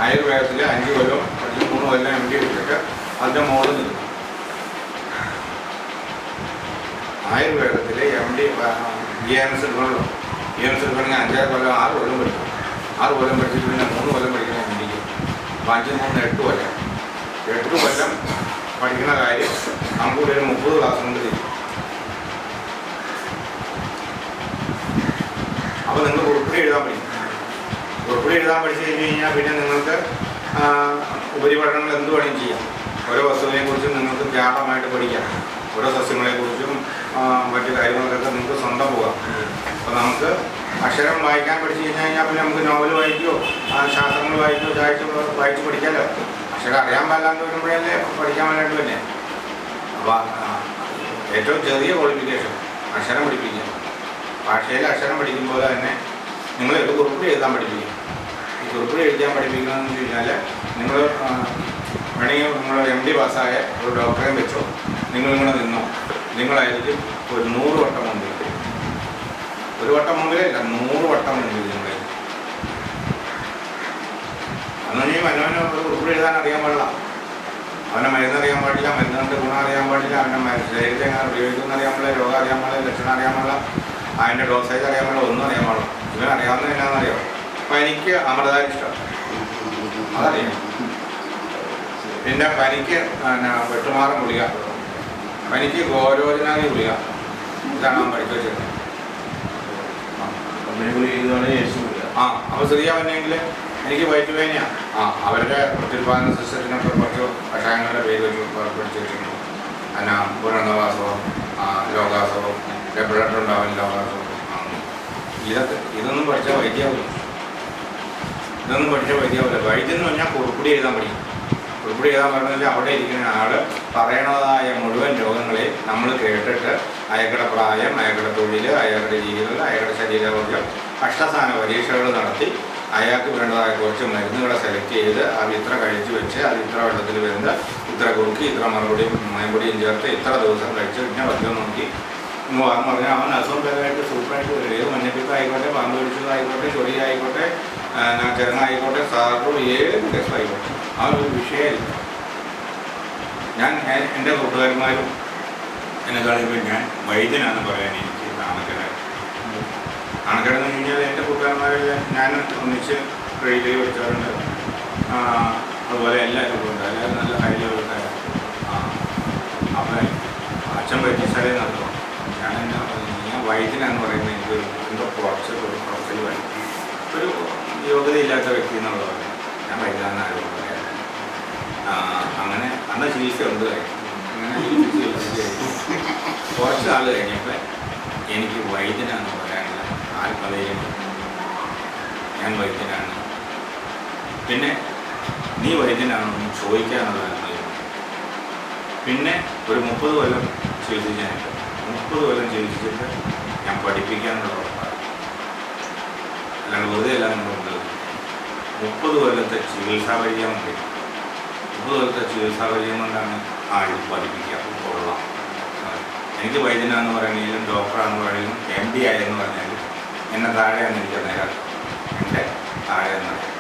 ആയുർവേദത്തിൽ 5 കൊല്ലം പഠിച്ച് 3 കൊല്ലം MD എടുത്തിട്ട് അതിൻ്റെ മുകളിൽ നിൽക്കും. ആയുർവേദത്തിൽ MD BMS എടുക്കണമല്ലോ. BMS എടുക്കണമെങ്കിൽ 5 കൊല്ലം 6 കൊല്ലം പഠിക്കും. 6 കൊല്ലം പഠിച്ചിട്ട് പിന്നെ 3 കൊല്ലം പഠിക്കണം MDക്ക്. 5 3 8 കൊല്ലം. 8 കൊല്ലം പഠിക്കുന്ന കാര്യം നമുക്കൂടെ ഒരു 30 ക്ലാസ് കൊണ്ട് തരും. അപ്പോൾ നിങ്ങൾ ഉൾപ്പെടെ എഴുതാൻ പഠിക്കും. ഉൾപ്പെടെ എഴുതാൻ പഠിച്ചു കഴിഞ്ഞ് കഴിഞ്ഞാൽ പിന്നെ നിങ്ങൾക്ക് ഉപരിപഠനങ്ങൾ എന്ത് വേണമെങ്കിലും ചെയ്യാം. ഓരോ വസ്തുവിനെക്കുറിച്ചും നിങ്ങൾക്ക് വ്യാപകമായിട്ട് പഠിക്കാം. ഓരോ സസ്യങ്ങളെക്കുറിച്ചും മറ്റു കാര്യങ്ങൾക്കൊക്കെ നിങ്ങൾക്ക് സ്വന്തം പോകാം. അപ്പോൾ നമുക്ക് അക്ഷരം വായിക്കാൻ പഠിച്ചു കഴിഞ്ഞാൽ പിന്നെ നമുക്ക് നോവൽ വായിക്കുകയോ ശാസ്ത്രങ്ങൾ വായിക്കുകയോ വായിച്ച് പഠിക്കാമല്ലോ. അക്ഷരം അറിയാൻ പാടില്ലാണ്ട് വരുമ്പോഴല്ലേ പഠിക്കാൻ വേണ്ടിയിട്ട് തന്നെ. അപ്പോൾ ഏറ്റവും ചെറിയ ക്വാളിഫിക്കേഷൻ അക്ഷരം പഠിപ്പിക്കുക. ഭാഷയിൽ അക്ഷരം പഠിക്കുമ്പോൾ തന്നെ നിങ്ങൾ കുറിപ്പ് എഴുതാൻ പഠിപ്പിക്കും. ഈ കുറിപ്പ് എഴുതാൻ പഠിപ്പിക്കണമെന്ന് വെച്ച് കഴിഞ്ഞാൽ നിങ്ങൾ വേണമെങ്കിൽ നിങ്ങൾ MD പാസ്സായ ഒരു ഡോക്ടറെയും വെച്ചോ, നിങ്ങളിങ്ങനെ നിന്നോ, നിങ്ങളായിരിക്കും ഒരു 100 വട്ടം മുമ്പിൽ, ഒരു വട്ടം മുമ്പിലല്ല 100 വട്ടം മുമ്പിൽ നിങ്ങൾ. അന്ന് മനോനെ ഒരു കുറിപ്പ് എഴുതാൻ അറിയാൻ പാടില്ല, അവനെ മരുന്നറിയാൻ പാടില്ല, മരുന്നുകൊണ്ട് ഗുണം അറിയാൻ പാടില്ല, അവനെ ശരീരത്തെ എങ്ങനെ ഉപയോഗിക്കുന്ന അറിയാൻ പാടില്ല, രോഗം അറിയാൻ പാടില്ല, ലക്ഷണം അറിയാൻ പാടില്ല, അതിൻ്റെ ഡോസേജ് അറിയാൻ പാടില്ല, ഒന്നും അറിയാൻ പാടില്ല. ഇവനറിയാവുന്നത് എന്നാണെന്നറിയാം. പനിക്ക് അമൃതാരിഷ്ടം അതറിയാം. പിന്നെ പനിക്ക് വെട്ടുമാറും ഗുളിക, പനിക്ക് ഗോരോചനാദി ഗുളിക, ഇതാണ് അവൻ പഠിച്ചു വെച്ചിരുന്നത്. അപ്പോൾ സ്ത്രീയ പറഞ്ഞെങ്കിൽ എനിക്ക് വയറ്റുവേദനയാണ്, അവരുടെ പ്രത്യുൽപാദന സിസ്റ്റത്തിനൊക്കെ കുറച്ച് കഷായങ്ങളുടെ പേര് വെച്ച് പഠിച്ചു വെച്ചിട്ടുണ്ട്. അതിനാ പുനർവാസവും ലോകാസവും ബ്ലഡ് ഉണ്ടാവും ലോകാസവും. ഇതൊന്നും പഠിച്ചാൽ വൈദ്യാവില്ല. വൈദ്യം എന്ന് പറഞ്ഞാൽ കുറിപ്പടി എഴുതാൻ പഠിക്കും. കുറിപ്പടി എഴുതാൻ പറഞ്ഞാൽ അവിടെ ഇരിക്കുന്ന ആൾ പറയണതായ മുഴുവൻ രോഗങ്ങളെ നമ്മൾ കേട്ടിട്ട് അയാളുടെ പ്രായം, അയാളുടെ തൊഴിൽ, അയാളുടെ ജീവിതം, അയാളുടെ ശരീരരോഗ്യം, അഷ്ടസ്ഥാന പരീക്ഷകൾ നടത്തി അയാൾക്ക് വേണ്ടതായ കുറച്ച് മരുന്നുകളെ സെലക്ട് ചെയ്ത് അത് ഇത്ര കഴിച്ച് വെച്ച് അത് ഇത്ര വെള്ളത്തിൽ വരുന്ന ഇത്ര കുറുക്കി ഇത്ര മറുപടിയും മയമ്പൊടിയും ചേർത്ത് ഇത്ര ദിവസം കഴിച്ച് പിന്നെ പത്യം നോക്കി എന്ന് പറഞ്ഞാൽ അവൻ അസുഖം ഭേദമായിട്ട് സൂപ്പറായിട്ട് വരും. ഏത് മഞ്ഞപ്പിത്തായിക്കോട്ടെ, പാമ്പ് പിടിച്ചതായിക്കോട്ടെ, ചൊറിയായിക്കോട്ടെ, ചിറങ്ങായിക്കോട്ടെ, സാറും ഏത് കേസായിക്കോട്ടെ ആ ഒരു വിഷയമില്ല. ഞാൻ എൻ്റെ കൂട്ടുകാരന്മാരും എന്നെക്കാളും ഞാൻ വൈദ്യനാണെന്ന് പറയാൻ എനിക്ക് നാണക്കേടായി. നാണക്കേടെന്ന് വെച്ച് കഴിഞ്ഞാൽ എൻ്റെ കൂട്ടുകാരന്മാരെല്ലാം ഞാൻ ഒന്നിച്ച് ട്രെയിനിൽ പഠിച്ചവരുണ്ട്, അതുപോലെ എല്ലാവരും ഉണ്ട്, എല്ലാവരും നല്ല ഹൈ ലെവൽക്കാരാണ്. അപ്പം അച്ഛൻ വൈദ്യശാലയിൽ നടത്തും. ഞാൻ വൈദ്യനാന്ന് പറയുന്നത് എനിക്ക് എന്തോ കുറച്ച് പ്രൊഫസർ വേണം, ഒരു യോഗ്യതയില്ലാത്ത വ്യക്തി എന്നുള്ളത് പറയാം. ഞാൻ വൈദ്യനാന്ന് ആരും പറയാം. അങ്ങനെ അന്ന് ചികിത്സ ഉണ്ട് കാര്യം. അങ്ങനെ ചികിത്സിച്ച് കുറച്ച് നാൾ കഴിഞ്ഞപ്പോൾ എനിക്ക് വൈദ്യനാന്ന് പറയാനുള്ള ആത്മധൈര്യം. ഞാൻ വൈദ്യനാണ്, പിന്നെ നീ വൈദ്യനാണെന്ന് ചോദിക്കാനുള്ള ആത്മധൈര്യം. പിന്നെ ഒരു 30 കൊല്ലം ചികിത്സിക്കാനായിട്ട് 30 കൊല്ലം ചികിത്സിച്ചിട്ട് ഞാൻ പഠിപ്പിക്കാനുള്ള ഉറപ്പാണ്. അല്ലാണ്ട് വെറുതെ എല്ലാം കൊണ്ടുണ്ട്. 30 കൊല്ലത്തെ ചികിത്സാ പരിചയം ഉണ്ട്. 30 കൊല്ലത്തെ ചികിത്സാ പരിചയം കൊണ്ടാണ് ആൾ പഠിപ്പിക്കുക കൊള്ളാം. എനിക്ക് വൈദ്യനാന്ന് പറയുകയും ഡോക്ടറാന്ന് പറയുകയും MD ആയെന്ന് പറഞ്ഞാൽ എന്നെ താഴെയാണ് എനിക്ക് നേരം എൻ്റെ താഴെ എന്ന് പറയും.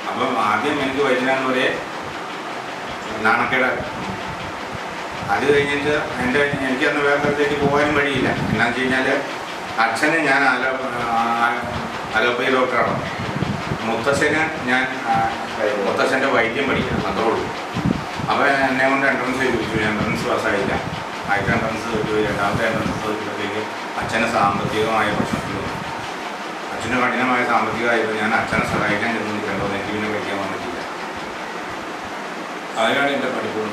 അപ്പം ആദ്യം എനിക്ക് വൈദ്യനാന്ന് പറയേ നാണക്കേട്. അത് കഴിഞ്ഞിട്ട് എനിക്കന്ന് വേറെ സ്ഥലത്തേക്ക് പോകാനും വഴിയില്ല. എന്നാന്ന് വെച്ച് കഴിഞ്ഞാൽ അച്ഛന് ഞാൻ അലോപ്പതി ഡോക്ടറാണ്, മുത്തശ്ശന് ഞാൻ മുത്തശ്ശൻ്റെ വൈദ്യം പഠിക്കണം, അതേ ഉള്ളൂ. അപ്പോൾ എന്നെ കൊണ്ട് എൻട്രൻസ് ചോദിച്ചു. ഞാൻ എൻട്രൻസ് പാസ്സായില്ല. ആദ്യത്തെ എൻട്രൻസ് ചോദിച്ചു, രണ്ടാമത്തെ എൻട്രൻസ് ചോദിച്ചപ്പോഴത്തേക്ക് അച്ഛന് സാമ്പത്തികമായ പ്രശ്നത്തിൽ വന്നു. അച്ഛന് കഠിനമായ സാമ്പത്തികമായപ്പോൾ ഞാൻ അച്ഛനെ സഹായിക്കാൻ ചെന്ന് നിൽക്കേണ്ടത് എനിക്ക് പിന്നെ പഠിക്കാൻ വന്നിട്ടില്ല. അതിനാണ് എൻ്റെ പഠിപ്പ്.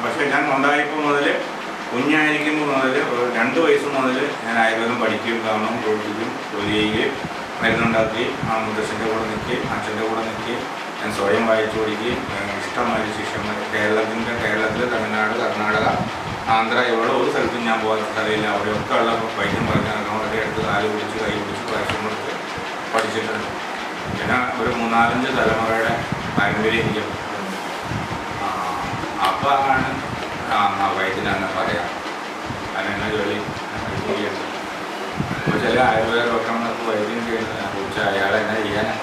പക്ഷേ ഞാൻ ഉണ്ടായപ്പോൾ മുതൽ കുഞ്ഞായിരിക്കുമ്പോൾ മുതൽ 2 വയസ്സ് മുതൽ ഞാൻ ആയുർവേദം പഠിക്കുകയും കാണും, പ്രവർത്തിക്കും, ജോലി ചെയ്യുകയും മരുന്നുണ്ടാക്കുകയും മുത്തശ്ശൻ്റെ കൂടെ നിൽക്കുകയും അച്ഛൻ്റെ കൂടെ നിൽക്കുകയും ഞാൻ സ്വയം വായിച്ചു പഠിക്കുകയും ഇഷ്ടമായ ശിഷ്യന്മാർ കേരളത്തിൽ തമിഴ്നാട്, കർണാടക, ആന്ധ്ര എവിടെ ഒരു സ്ഥലത്തും ഞാൻ പോകാത്ത സ്ഥലമില്ല. അവിടെയൊക്കെ ഉള്ള വൈദ്യം പറഞ്ഞവരുടെ അടുത്ത് കാല് പിടിച്ച് കൈ പിടിച്ച് വാക്സിൻ കൊടുത്ത് പഠിച്ചിട്ടുണ്ട്. പിന്നെ ഒരു 3-4 തലമുറയുടെ പാരമ്പര്യം എനിക്ക്. അപ്പോൾ ആണ് വൈദ്യനാണെന്ന് പറയാം. അതിനെന്നെ ജോലി ചെയ്യുന്നത്. അപ്പോൾ ചില ആയുർവേദ ഡോക്ടർമാർക്ക് വൈദ്യം ചെയ്യുന്നത് ചോദിച്ചാൽ അയാൾ എന്നാ ചെയ്യാനാണ്?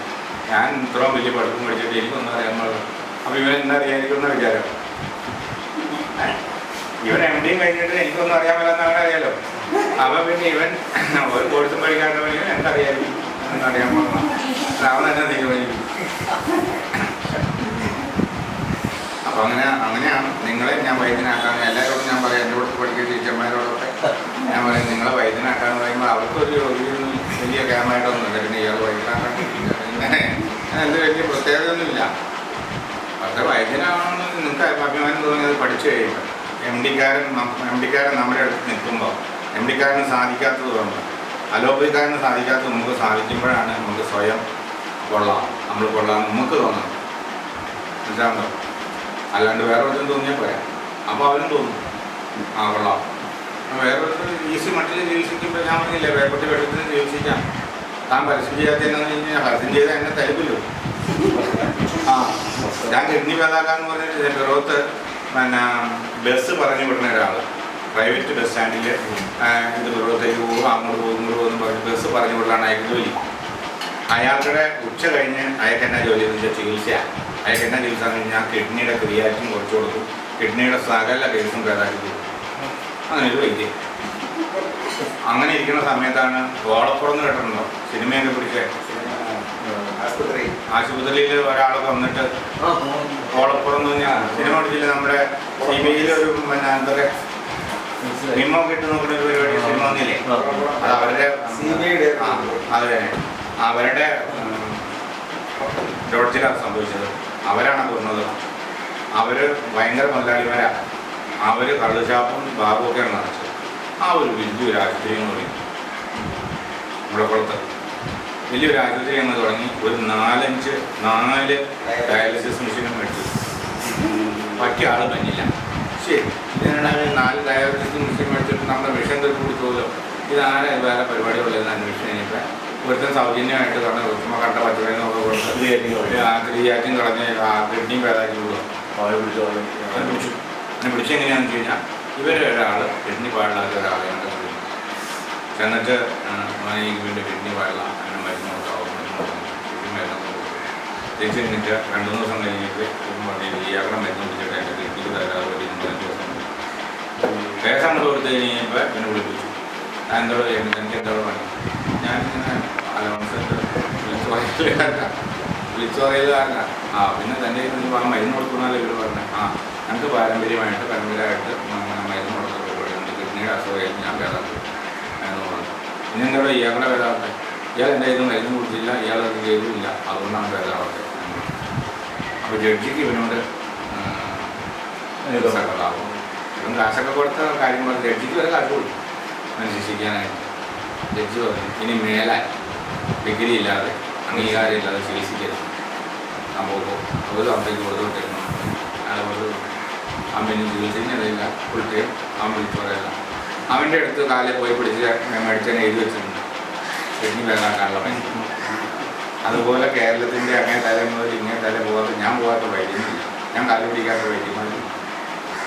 ഞാൻ ഇത്രയും വലിയ പഠിപ്പും പഠിച്ചിട്ട് എനിക്കൊന്നും അറിയാൻ പാടില്ല. അപ്പോൾ ഇവൻ എന്താ അറിയാതിരിക്കുന്ന വിചാരം? ഇവൻ MD കഴിഞ്ഞിട്ട് എനിക്കൊന്നും അറിയാൻ പറ്റില്ലെന്ന് അവനെ അറിയാലോ. അപ്പോൾ പിന്നെ ഇവൻ ഒരു കോഴ്സും പഠിക്കാത്ത പോലെ എന്തറിയായിരിക്കും എന്നറിയാൻ പാടില്ല. അവൻ തന്നെ തീരുമാനിക്കും. അപ്പോൾ അങ്ങനെയാണ് നിങ്ങളെ ഞാൻ വൈദ്യനാക്കാൻ എല്ലാവരോടും ഞാൻ പറയാം. എൻ്റെ കൂടെ പഠിക്കുന്ന ടീച്ചർമാരോടൊക്കെ ഞാൻ പറയും നിങ്ങളെ വൈദ്യനാക്കാന്ന് പറയുമ്പോൾ അവർക്കൊരു രോഗിയൊന്നും വലിയ ക്യാമായിട്ടൊന്നുമില്ല. പിന്നെ ഇയാൾ വൈദ്യനാക്കാൻ ഇങ്ങനെ എന്ത് വലിയ പ്രത്യേകതയൊന്നുമില്ല. പക്ഷേ വൈദ്യനാണെന്ന് നിങ്ങൾക്ക് അഭിമാനം തോന്നിയത് പഠിച്ചു കഴിയുമ്പോൾ എം ഡിക്കാരൻ നമ്മുടെ അടുത്ത് നിൽക്കുമ്പോൾ MD സാധിക്കാത്തത് കൊണ്ട് അലോപ്പതിക്കാരന് സാധിക്കാത്തത് നമുക്ക് സാധിക്കുമ്പോഴാണ് നമുക്ക് സ്വയം കൊള്ളാം, നമ്മൾ കൊള്ളാം നമുക്ക് തോന്നണം. മനസ്സിലാകുമ്പോൾ അല്ലാണ്ട് വേറെ ഒന്നും തോന്നിയാൽ പോരാ. അപ്പോൾ അവനും തോന്നും കൊള്ളാം. വേറൊരു ഈസി മട്ടിൽ ചികിത്സിക്കുമ്പോൾ ഞാൻ പറഞ്ഞില്ലേ വേർപെട്ട് വെള്ളത്തിന് ചികിത്സിക്കാം. താൻ പരസ്യം ചെയ്യാത്ത എന്നാന്ന് കഴിഞ്ഞാൽ പരസ്യം ചെയ്താൽ എന്നെ തരുമല്ലോ. ഞാൻ കിഡ്നി ഭേദാക്കാന്ന് പറഞ്ഞിട്ട് പിറവത്ത് പിന്നെ ബസ് പറഞ്ഞു വിടുന്ന ഒരാൾ പ്രൈവറ്റ് ബസ് സ്റ്റാൻഡിൽ ഇത് പിറവത്തേക്ക് പോകും, അങ്ങോട്ട് പോകും ഇങ്ങോട്ട് പോകുന്നു പറഞ്ഞ് ബസ് പറഞ്ഞു വിടാണ് അയാൾക്ക് ജോലി. അയാളുടെ ഉച്ച കഴിഞ്ഞ് അയാൾക്ക് എന്നാ ജോലി എന്ന് വെച്ചാൽ ചികിത്സയാണ്. അയാൾക്ക് എന്നാ ചികിത്സ എന്ന് കഴിഞ്ഞാൽ കിഡ്നിയുടെ ക്രിയാറ്റിൻ കുറച്ച് കൊടുക്കും, കിഡ്നിയുടെ സകല കേസും ഭേദാക്കി കൊടുക്കും. അങ്ങനെ ഒരു വൈദ്യം. അങ്ങനെ ഇരിക്കുന്ന സമയത്താണ് ഓളപ്പുറന്ന് കേട്ടിട്ടുണ്ടോ? സിനിമയൊക്കെ പിടിച്ച് ആശുപത്രിയിൽ ഒരാളൊക്കെ വന്നിട്ട് ഓളപ്പുറം എന്ന് പറഞ്ഞാൽ സിനിമ പിടിച്ചില്ല. നമ്മുടെ CBIയിൽ ഒരു പിന്നെ എന്താ പറയുക മിമ്മോ കിട്ടി നോക്കുന്ന ഒരു പരിപാടി സിനിമ വന്നില്ലേ? അത് അവരുടെ അതെ അവരുടെ ലോഡ്ജിലാണ് സംഭവിച്ചത്. അവരാണ് കൊന്നത്. അവർ ഭയങ്കര മുതലാളിമാരാണ്. അവർ കള്ളുചാപ്പും ബാബുമൊക്കെയാണ് നടച്ചത്. ആ ഒരു വലിയൊരു ആശുപത്രി എന്ന് പറയും നമ്മുടെ കുളത്ത് വലിയൊരു ആശുപത്രി എന്ന് തുടങ്ങി ഒരു 4 ഡയാലിസിസ് മെഷീനും മേടിച്ചു. പറ്റിയ ആൾ പറ്റില്ല. ശരി, ഇതിനാണ് 4 ഡയാലിസിസ് മെഷീൻ മേടിച്ചിട്ട് നമ്മുടെ വിഷം തീർപ്പ് പിടിച്ചോല്ലോ. ഇതാരെ വേറെ പരിപാടികളുള്ളതെന്ന് അന്വേഷിച്ച് കഴിഞ്ഞപ്പോൾ ഒരുത്തൻ സൗജന്യമായിട്ട് കാരണം കണ്ട പച്ചവെള്ളമൊക്കെ കൊടുത്ത് ക്രിയാറ്റിൻ കളഞ്ഞ് കിഡ്നി ഭേദാക്കി വിടുക. പിടിച്ചു. എന്നെ പിടിച്ചെങ്ങനെയാണെന്ന് വെച്ച് കഴിഞ്ഞാൽ ഇവരൊരാൾ കിഡ്നി പാടില്ലാത്ത ഒരാളെ ചെന്നിട്ട് ഇവൻ്റെ കിഡ്നി പാടില്ല അങ്ങനെ മരുന്ന് കൊടുക്കാവും, മരുന്ന് കൊടുക്കും. തിരിച്ച് കഴിഞ്ഞിട്ട് 2-3 ദിവസം കഴിഞ്ഞിട്ട് ഇയാളുടെ മരുന്ന് കുടിച്ചിട്ട് എൻ്റെ കിഡ്നിക്ക് തരാതെ 15 ദിവസം കേസ് അങ്ങോട്ട് കൊടുത്തു കഴിഞ്ഞപ്പോൾ പിന്നെ വിളിപ്പിച്ചു. ഞാൻ എന്തോട് ചെയ്യുന്നത്, എനിക്ക് എന്തോട് പണി? ഞാനിങ്ങനെ അലവൻസ് വിളിച്ചു പറയലുകാരനാ. പിന്നെ തൻ്റെ മരുന്ന് കൊടുക്കുന്നതല്ലേ ഇവർ പറഞ്ഞത്. ഞങ്ങൾക്ക് പരമ്പര്യമായിട്ട് മരുന്ന് കൊടുക്കുന്ന പരിപാടിയുണ്ട്. കിഡ്നിയുടെ അസുഖമായിട്ട് ഞാൻ ഭേദാക്കി എന്ന് പറഞ്ഞു. പിന്നെ എന്തോടെ ഇയാളുടെ ഭേദാവട്ടെ? ഇയാൾ എൻ്റെ ഇത് മരുന്ന് കൊടുത്തില്ല, ഇയാളത് ചെയ്തില്ല, അതുകൊണ്ടാണ് ഭേദാവട്ടെ. അപ്പോൾ ജഡ്ജിക്ക് ഇവനോട് സകലാവും. ഇവൻ കാശൊക്കെ കൊടുത്ത കാര്യം പറഞ്ഞ് ജഡ്ജിക്ക് വരെ കാശ് കൊടുക്കും അവനെ ശിക്ഷിക്കാനായിട്ട്. ജഡ്ജി പറഞ്ഞു ഇനി മേലാൽ ഡിഗ്രി ഇല്ലാതെ അംഗീകാരം ഇല്ലാതെ ചികിത്സിക്കരുത്. അപ്പോൾ ഒരു അമ്പേക്ക് കൊടുത്തു വിട്ടേക്കണം. അതുപോലെ അമ്മേനും ചികിത്സിക്കുന്നില്ല, ഫുൾ ടൈം അവൻ വിളിച്ചു പറയില്ല. അവൻ്റെ അടുത്ത് കാലിൽ പോയി പിടിച്ച് മേടിച്ചതിനെ എഴുതി വെച്ചിട്ടുണ്ട് കിഡ്നി ഭേദാക്കാനുള്ള. അതുപോലെ കേരളത്തിൻ്റെ അങ്ങേ തല മുതൽ ഇങ്ങേ തല പോകാത്ത ഞാൻ പോകാത്ത വൈദ്യമില്ല, ഞാൻ കാല് പിടിക്കാത്ത വൈദ്യന്മാർ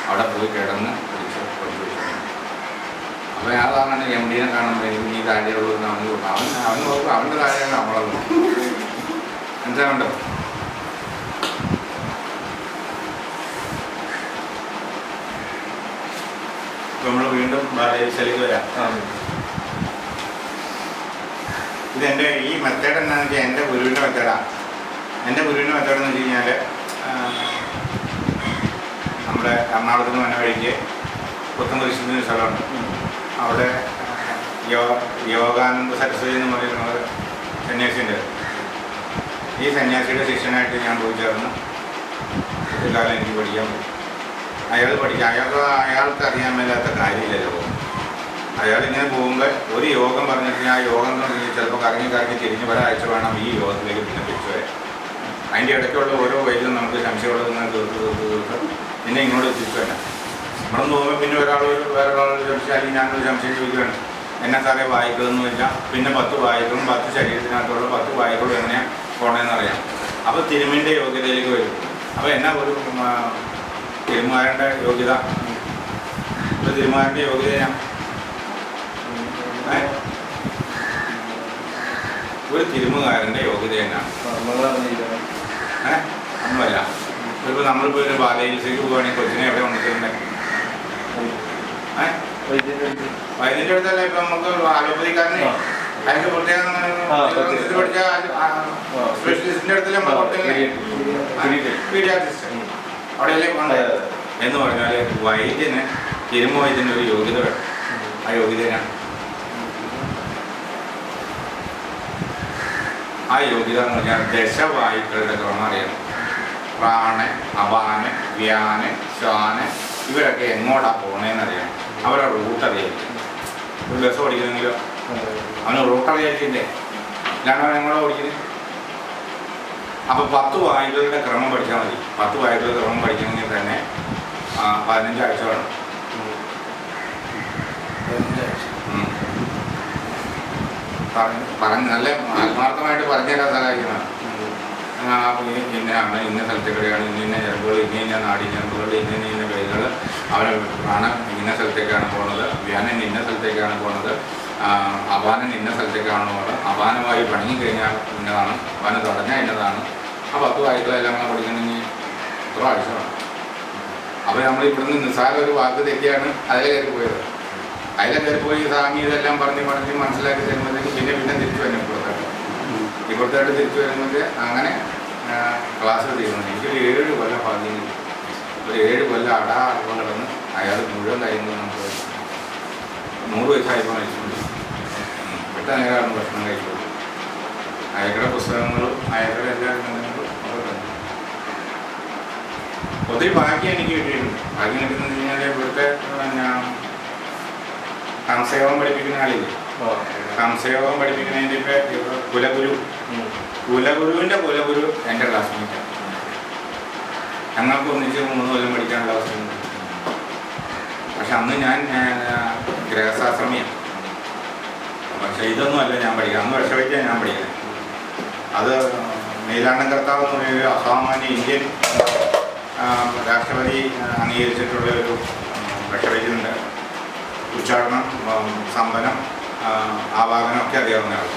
അവിടെ പോയി കിടന്ന് പിടിച്ച് വെച്ചിട്ടുണ്ട്. അപ്പോൾ അതാണ് MD കാണുമ്പോൾ എനിക്ക് ഈ താഴെയുള്ളൂ എന്ന് അവന് തോന്നും. അവൻ നോക്കും അവൻ്റെ താഴെയാണ് നമ്മളത്. മനസ്സിലാവുണ്ടോ? നമ്മൾ വീണ്ടും ബാലചികിത്സയിലേക്ക് വരാം. ഇതെൻ്റെ ഈ മെത്തേഡ് എന്താണെന്ന് വെച്ചാൽ എൻ്റെ ഗുരുവിൻ്റെ മെത്തേഡാണ്. എൻ്റെ ഗുരുവിൻ്റെ മെത്തേഡ് എന്ന് വെച്ച് കഴിഞ്ഞാൽ നമ്മുടെ എറണാകുളത്ത് നിന്ന് വന്ന വഴിക്ക് പുത്തൻകുരിശിൻ്റെ ഒരു സ്ഥലമുണ്ട്. അവിടെ യോഗാനന്ദ സരസ്വതി എന്ന് പറയുന്ന ഒരു സന്യാസിയുണ്ട്. ഈ സന്യാസിയുടെ ശിഷ്യനായിട്ട് ഞാൻ പോയി ചേർന്ന് ഒരു കാലം എനിക്ക് പഠിക്കാൻ പറ്റും. അയാൾ പഠിക്കുക അയാൾക്ക് അറിയാൻ മേലാത്ത കാര്യമില്ലല്ലോ. അയാളിങ്ങനെ പോകുമ്പോൾ ഒരു യോഗം പറഞ്ഞിട്ട് ആ യോഗം എന്ന് പറഞ്ഞാൽ ചിലപ്പോൾ കറങ്ങി തിരിഞ്ഞ് ഒരാഴ്ച വേണം ഈ യോഗത്തിലേക്ക് പിന്നെ തിരിച്ചു വരാൻ. അതിൻ്റെ ഇടയ്ക്കുള്ള ഓരോ വൈദ്യം നമുക്ക് സംശയമുള്ളതെന്ന് തീർത്ത് പിന്നെ ഇങ്ങോട്ട് തിരിച്ചു വരാം. ഇവിടെ പോകുമ്പോൾ പിന്നെ വേറെ ഒരാൾ ചോദിച്ചാൽ ഞാനൊരു സംശയം ചോദിക്കുകയാണ്, എന്നെ സാറേ വായിക്കുന്നൊന്നുമില്ല, പിന്നെ 10 വായിക്കും, 10 ശരീരത്തിനകത്തുള്ള 10 വായിക്കും എങ്ങനെയാണ് പോകണമെന്നറിയാം. അപ്പോൾ തിരുമേൻ്റെ യോഗ്യതയിലേക്ക് വരും. അപ്പോൾ എന്നാ ഒരു തിരുമാരൻ്റെ യോഗ്യത, ഒരു തിരുമാരൻ്റെ യോഗ്യതയാണ് ഒരു തിരുമുകാരൻ്റെ യോഗ്യത തന്നെയാണ്. ഒന്നുമല്ല. ഇപ്പോൾ നമ്മളിപ്പോൾ ഒരു ബാലചികിത്സയ്ക്ക് പോവുകയാണെങ്കിൽ കൊച്ചിനെ എവിടെ കൊണ്ടുവരുന്നത്? വൈദ്യൻ്റെ അടുത്തല്ല. ഇപ്പം നമുക്ക് അലോപ്പതിക്കാരനെ അതിൻ്റെ പ്രത്യേകം പഠിച്ച സ്പെഷ്യലിസ്റ്റിൻ്റെ അടുത്തല്ലേ നമ്മൾ പീഡിയാട്രിസ്റ്റ് അവിടെയല്ലേ പോകേണ്ടത് എന്ന് പറഞ്ഞാൽ വൈദ്യന് തിരുമുവൈദ്യന് ഒരു യോഗ്യത വേണം. ആ യോഗ്യതയാണ് ആ യോഗ്യത എന്ന് പറഞ്ഞാൽ ദശവായുക്കളുടെ ക്രമം അറിയണം. പ്രാണ്, അപാന്, വ്യാന്, ശ്വാന് ഇവരൊക്കെ എങ്ങോട്ടാണ് പോകണേന്ന് അറിയണം. അവരുടെ റൂട്ട് അറിയായിരിക്കും. ഒരു ബസ് ഓടിക്കുന്നെങ്കിലോ അവന് റൂട്ട് അറിയായിരിക്കില്ലേ, ഇല്ലാണ്ട് അവൻ എങ്ങോട്ടാണ് ഓടിക്കുന്നത്? അപ്പോൾ 10 വായുക്കളുടെ ക്രമം പഠിച്ചാൽ മതി. 10 വായുക്കളുടെ ക്രമം പഠിക്കണമെങ്കിൽ തന്നെ 15 ആഴ്ച വേണം. പറഞ്ഞ് നല്ല ആത്മാർത്ഥമായിട്ട് പറഞ്ഞുതരാൻ സഹായിക്കുന്നതാണ്. ഇന്നയാണ്, ഇന്ന സ്ഥലത്തേക്കാണ്, ഇന്ന ഞരമ്പുകൾ, ഇന്ന നാടി ഞരമ്പുകൾ, ഇന്ന പേരുകൾ, അവന് പ്രാണൻ ഇന്ന സ്ഥലത്തേക്കാണ് പോകുന്നത്, വ്യാനൻ ഇന്ന സ്ഥലത്തേക്കാണ് പോകുന്നത്, അപാനൻ ഇന്ന സ്ഥലത്തേക്കാണ് പോകുന്നത്, അപാനമായി പണിഞ്ഞുകഴിഞ്ഞാൽ ഇന്നതാണ്, അപാനം തടഞ്ഞാൽ ഇന്നതാണ്. ആ 10 വായുക്കളെല്ലാം കൂടെ പഠിക്കണമെങ്കിൽ എത്ര ആഴ്ച വേണം? അപ്പോൾ നമ്മൾ ഇവിടുന്ന് നിസ്സാര ഒരു വാക്ക് തെറ്റിയാണ് അതിലെ കയറി പോയത്. അതിലെ കയറിപ്പോയി സാമി ഇതെല്ലാം പറഞ്ഞ് മനസ്സിലാക്കി തരുമ്പോഴത്തേക്ക് പിന്നെ തിരിച്ചു വരും ഇപ്പോഴത്തായിട്ട് തിരിച്ചു വരുന്നത്. അങ്ങനെ ക്ലാസ് ചെയ്യുന്നത് എനിക്കൊരു 7 കൊല്ലം ഭാഗ്യം. ഒരു 7 കൊല്ലം അടവ് കിടന്ന് അയാൾ മുഴുവൻ കഴിയുന്നത് നമുക്ക് 100 വയസ്സായപ്പോൾ കഴിച്ചുകൊണ്ട് പെട്ടെന്ന് അയാളാണ് ഭക്ഷണം കഴിച്ചത്. അയാളുടെ പുസ്തകങ്ങളും അയാളുടെ എല്ലാ ഗ്രന്ഥങ്ങളും ഒത്തിരി ഭാഗ്യം എനിക്ക് കിട്ടിയിട്ടുണ്ട്. ഭാഗ്യം കിട്ടുന്നത് കഴിഞ്ഞാൽ ഇവിടുത്തെ ഹംസയോഗം പഠിപ്പിക്കുന്ന ആളില്ലേ, ഹംസയോഗം പഠിപ്പിക്കുന്നതിൻ്റെ കുലഗുരുവിൻ്റെ കുലഗുരു എൻ്റെ ക്ലാസ്മേറ്റാണ്. ഞങ്ങൾക്ക് ഒന്നിച്ച് 3 കൊല്ലം പഠിക്കാനുള്ള അവസരമുണ്ട്. പക്ഷെ അന്ന് ഞാൻ ഗ്രഹശാസ്ത്രമിയാണ്. പക്ഷെ ഇതൊന്നും അല്ല ഞാൻ പഠിക്കുക. അന്ന് വിഷവൈദ്യം ഞാൻ പഠിക്കുന്നത്. അത് നീലാണ്ടൻ കർത്താവ് എന്ന് പറയുന്ന അസാമാന്യ ഇന്ത്യൻ രാഷ്ട്രപതി അംഗീകരിച്ചിട്ടുള്ള ഒരു വിഷവൈദ്യനുണ്ട്. ഉച്ചാരണം, സമ്പനം, ആവാഹനം ഒക്കെ അറിയാവുന്നതാണ്.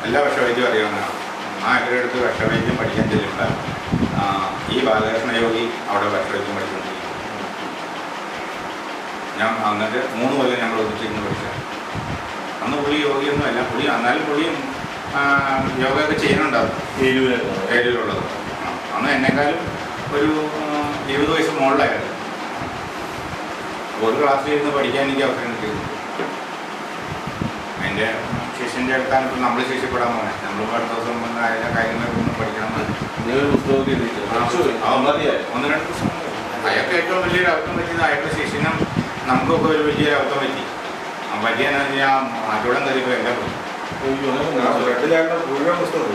എല്ലാ വിഷവൈദ്യവും അറിയാവുന്നതാണ്. ആ ഇവരുടെ അടുത്ത് വിഷവൈദ്യം പഠിക്കാൻ ചെല്ലുമ്പോൾ ഈ ബാലകൃഷ്ണ യോഗി അവിടെ വിഷവൈദ്യം പഠിച്ചുകൊണ്ടിരിക്കും. ഞാൻ എന്നിട്ട് 3 കൊല്ലം ഞങ്ങൾ ഒന്നിച്ചിരുന്ന് പഠിച്ചത്. അന്ന് പുള്ളി യോഗിയൊന്നും അല്ല. പുള്ളി എന്നാലും പുള്ളിയും യോഗയൊക്കെ ചെയ്യുന്നുണ്ടാവും ഏരിയയിലുള്ളത്. അന്ന് എന്നെക്കാളും ഒരു 20 വയസ്സ് മുകളിലായിരുന്നു. ഒരു ക്ലാസ്സിൽ ഇരുന്ന് പഠിക്കാൻ എനിക്ക് അവസരം കിട്ടിയിരുന്നു. എൻ്റെ ശിഷ്യൻ്റെ അടുത്താണ് ഇപ്പം നമ്മൾ ശിഷ്യപ്പെടാൻ പോകുന്നത്. നമ്മൾ അടുത്ത ദിവസം അതിൻ്റെ കാര്യങ്ങളൊന്നും പഠിക്കണം. 1-2 പുസ്തകങ്ങൾ അയാൾക്ക് ഏറ്റവും വലിയൊരു അർത്ഥം പറ്റിയത് അയാളുടെ ശിഷ്യനും നമുക്കൊക്കെ ഒരു വലിയൊരു അർത്ഥം പറ്റി. പറ്റിയെന്നു വെച്ചാൽ മാറ്റോളം കയറിയപ്പോൾ എല്ലാം പോയി. മുഴുവൻ പുസ്തകം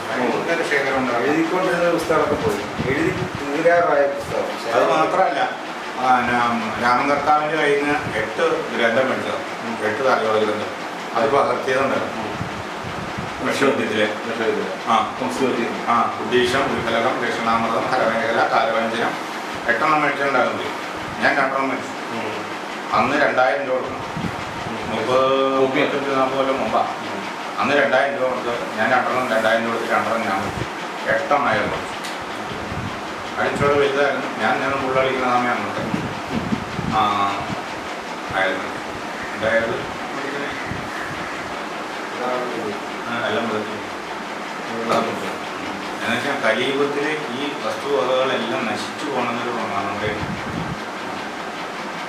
ഭയങ്കര ശേഖരം എഴുതിക്കൊണ്ടിരുന്ന പുസ്തകമൊക്കെ പോയി. എഴുതി തീരാറായ പുസ്തകം. അത് മാത്രമല്ല, രാമൻ കർത്താവിൻ്റെ കയ്യിൽ നിന്ന് 8 ഗ്രന്ഥം പഠിച്ചത്, 8 താലൂക ഗ്രന്ഥം. അതിപ്പോൾ അകർത്തിയതുണ്ടായിരുന്നു. വിഷവദ്യത്തിലെ ഉദ്ദേശം, ഉൽക്കലകം, ദക്ഷിണാമൃതം, ഹരമേഖല, കാലവഞ്ചനം 8 മേടിച്ചിട്ടുണ്ടായിരുന്നു. ഞാൻ 2 മേടിച്ചു. അന്ന് 2000 രൂപ കൊടുക്കണം. 30-40 കൊല്ലം മുമ്പാണ്. അന്ന് 2000 രൂപ കൊടുത്ത് ഞാൻ 2000 രൂപ കൊടുത്ത് 2 ഞാൻ മേടിച്ചു. 8 അയാൾ മേടിച്ചു. അടിച്ചോട് വലുതായിരുന്നു. ഞാൻ കൂടുതൽ കളിക്കുന്ന സമയം അങ്ങോട്ട് അയാൾ എന്തായാലും എല്ലാം എന്നുവെച്ചാൽ കലിയുഗത്തിലെ ഈ വസ്തുവകകളെല്ലാം നശിച്ചു പോകണമെന്നൊരു നമ്മുടെ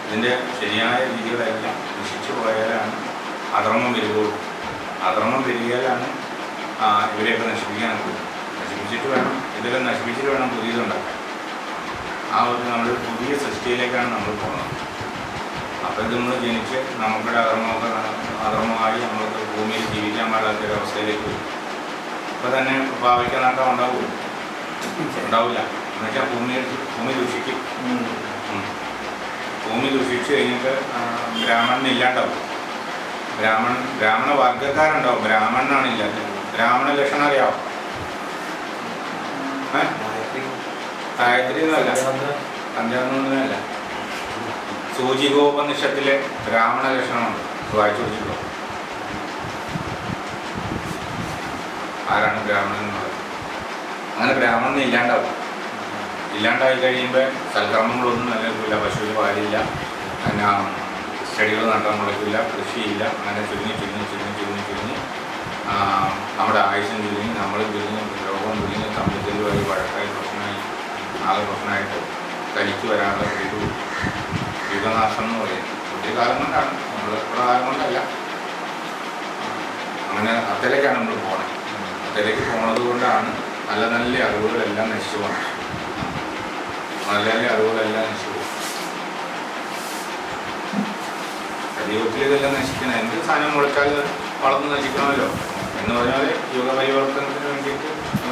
ഇതിൻ്റെ ശരിയായ രീതികളെല്ലാം നശിച്ചു പോയാലാണ് അധർമ്മം വരികയുള്ളൂ. അധർമ്മം വരികയിലാണ് ഇവരെയൊക്കെ നശിപ്പിക്കാനൊക്കെ. നശിപ്പിച്ചിട്ട് വേണം, ഇതെല്ലാം നശിപ്പിച്ചിട്ട് വേണം പുതിയതുണ്ടാക്കാൻ. ആ ഒരു നമ്മൾ പുതിയ സൃഷ്ടിയിലേക്കാണ് നമ്മൾ പോകുന്നത്. അപ്പോൾ ഇത് നമ്മൾ ജനിച്ച് നമുക്കിടെ അധർമ്മമായി നമ്മൾക്ക് ഭൂമിയിൽ ജീവിക്കാൻ പാടാത്തൊരവസ്ഥയിലേക്ക് വരും. ഇപ്പോൾ തന്നെ ഭാവിക്ക നാട്ടം ഉണ്ടാവില്ല. എന്നുവെച്ചാൽ ഭൂമി ദൂഷിക്കും. ഭൂമി ഭൂമി ദുഷിച്ച് കഴിഞ്ഞിട്ട് ബ്രാഹ്മണൻ ഇല്ലാണ്ടാവും. ബ്രാഹ്മണ വർഗ്ഗക്കാരുണ്ടാവും, ബ്രാഹ്മണനാണ് ഇല്ലാത്തത്. ബ്രാഹ്മണ ലക്ഷണം അറിയാവും. ഗായത്രി എന്നല്ല, പഞ്ചാബിനല്ല, സൂചികോപനിഷത്തിലെ ബ്രാഹ്മണ ലക്ഷണമുണ്ട്. വായിച്ചു കൊടുത്തിട്ടുള്ളൂ. ആരാണ് ബ്രാഹ്മണൻ എന്ന് പറയുന്നത്? അങ്ങനെ ബ്രാഹ്മണൻ ഇല്ലാണ്ടാവും. ഇല്ലാണ്ടായി കഴിയുമ്പോൾ സൽക്കർമ്മങ്ങളൊന്നും നിലനിൽക്കില്ല. പശുവിന് പാലില്ല, പിന്നെ ചെടികൾ നട്ടാൻ മുളയ്ക്കില്ല, കൃഷിയില്ല. അങ്ങനെ ചുരുങ്ങി നമ്മുടെ ആയുസ്സും ചുരുങ്ങി, നമ്മളും ചുരുങ്ങി, ലോകം ചുരുങ്ങി, തമ്മിൽ വഴി വഴക്കായി പ്രശ്നമായിട്ട് തനിക്ക് വരാനുള്ള ഒരു യുഗനാശം എന്ന് പറയുന്നത് ഒത്തിരി കാലം കൊണ്ടാണ്. നമ്മൾ എത്ര കാലം കൊണ്ടല്ല. അങ്ങനെ അതിലേക്കാണ് നമ്മൾ പോകണത്. അതിലേക്ക് പോണത് കൊണ്ടാണ് നല്ല നല്ല അറിവുകളെല്ലാം നശിച്ചു പോകുന്നത്. നല്ല നല്ല അറിവുകളെല്ലാം നശിച്ചു പോകും. ജീവിതത്തിൽ ഇതെല്ലാം നശിക്കണം. എന്ത് സാധനം മുളച്ചാൽ വളർന്ന് നശിക്കണമല്ലോ എന്ന് പറഞ്ഞാൽ യുഗപരിവർത്തനത്തിന് വേണ്ടിയിട്ട്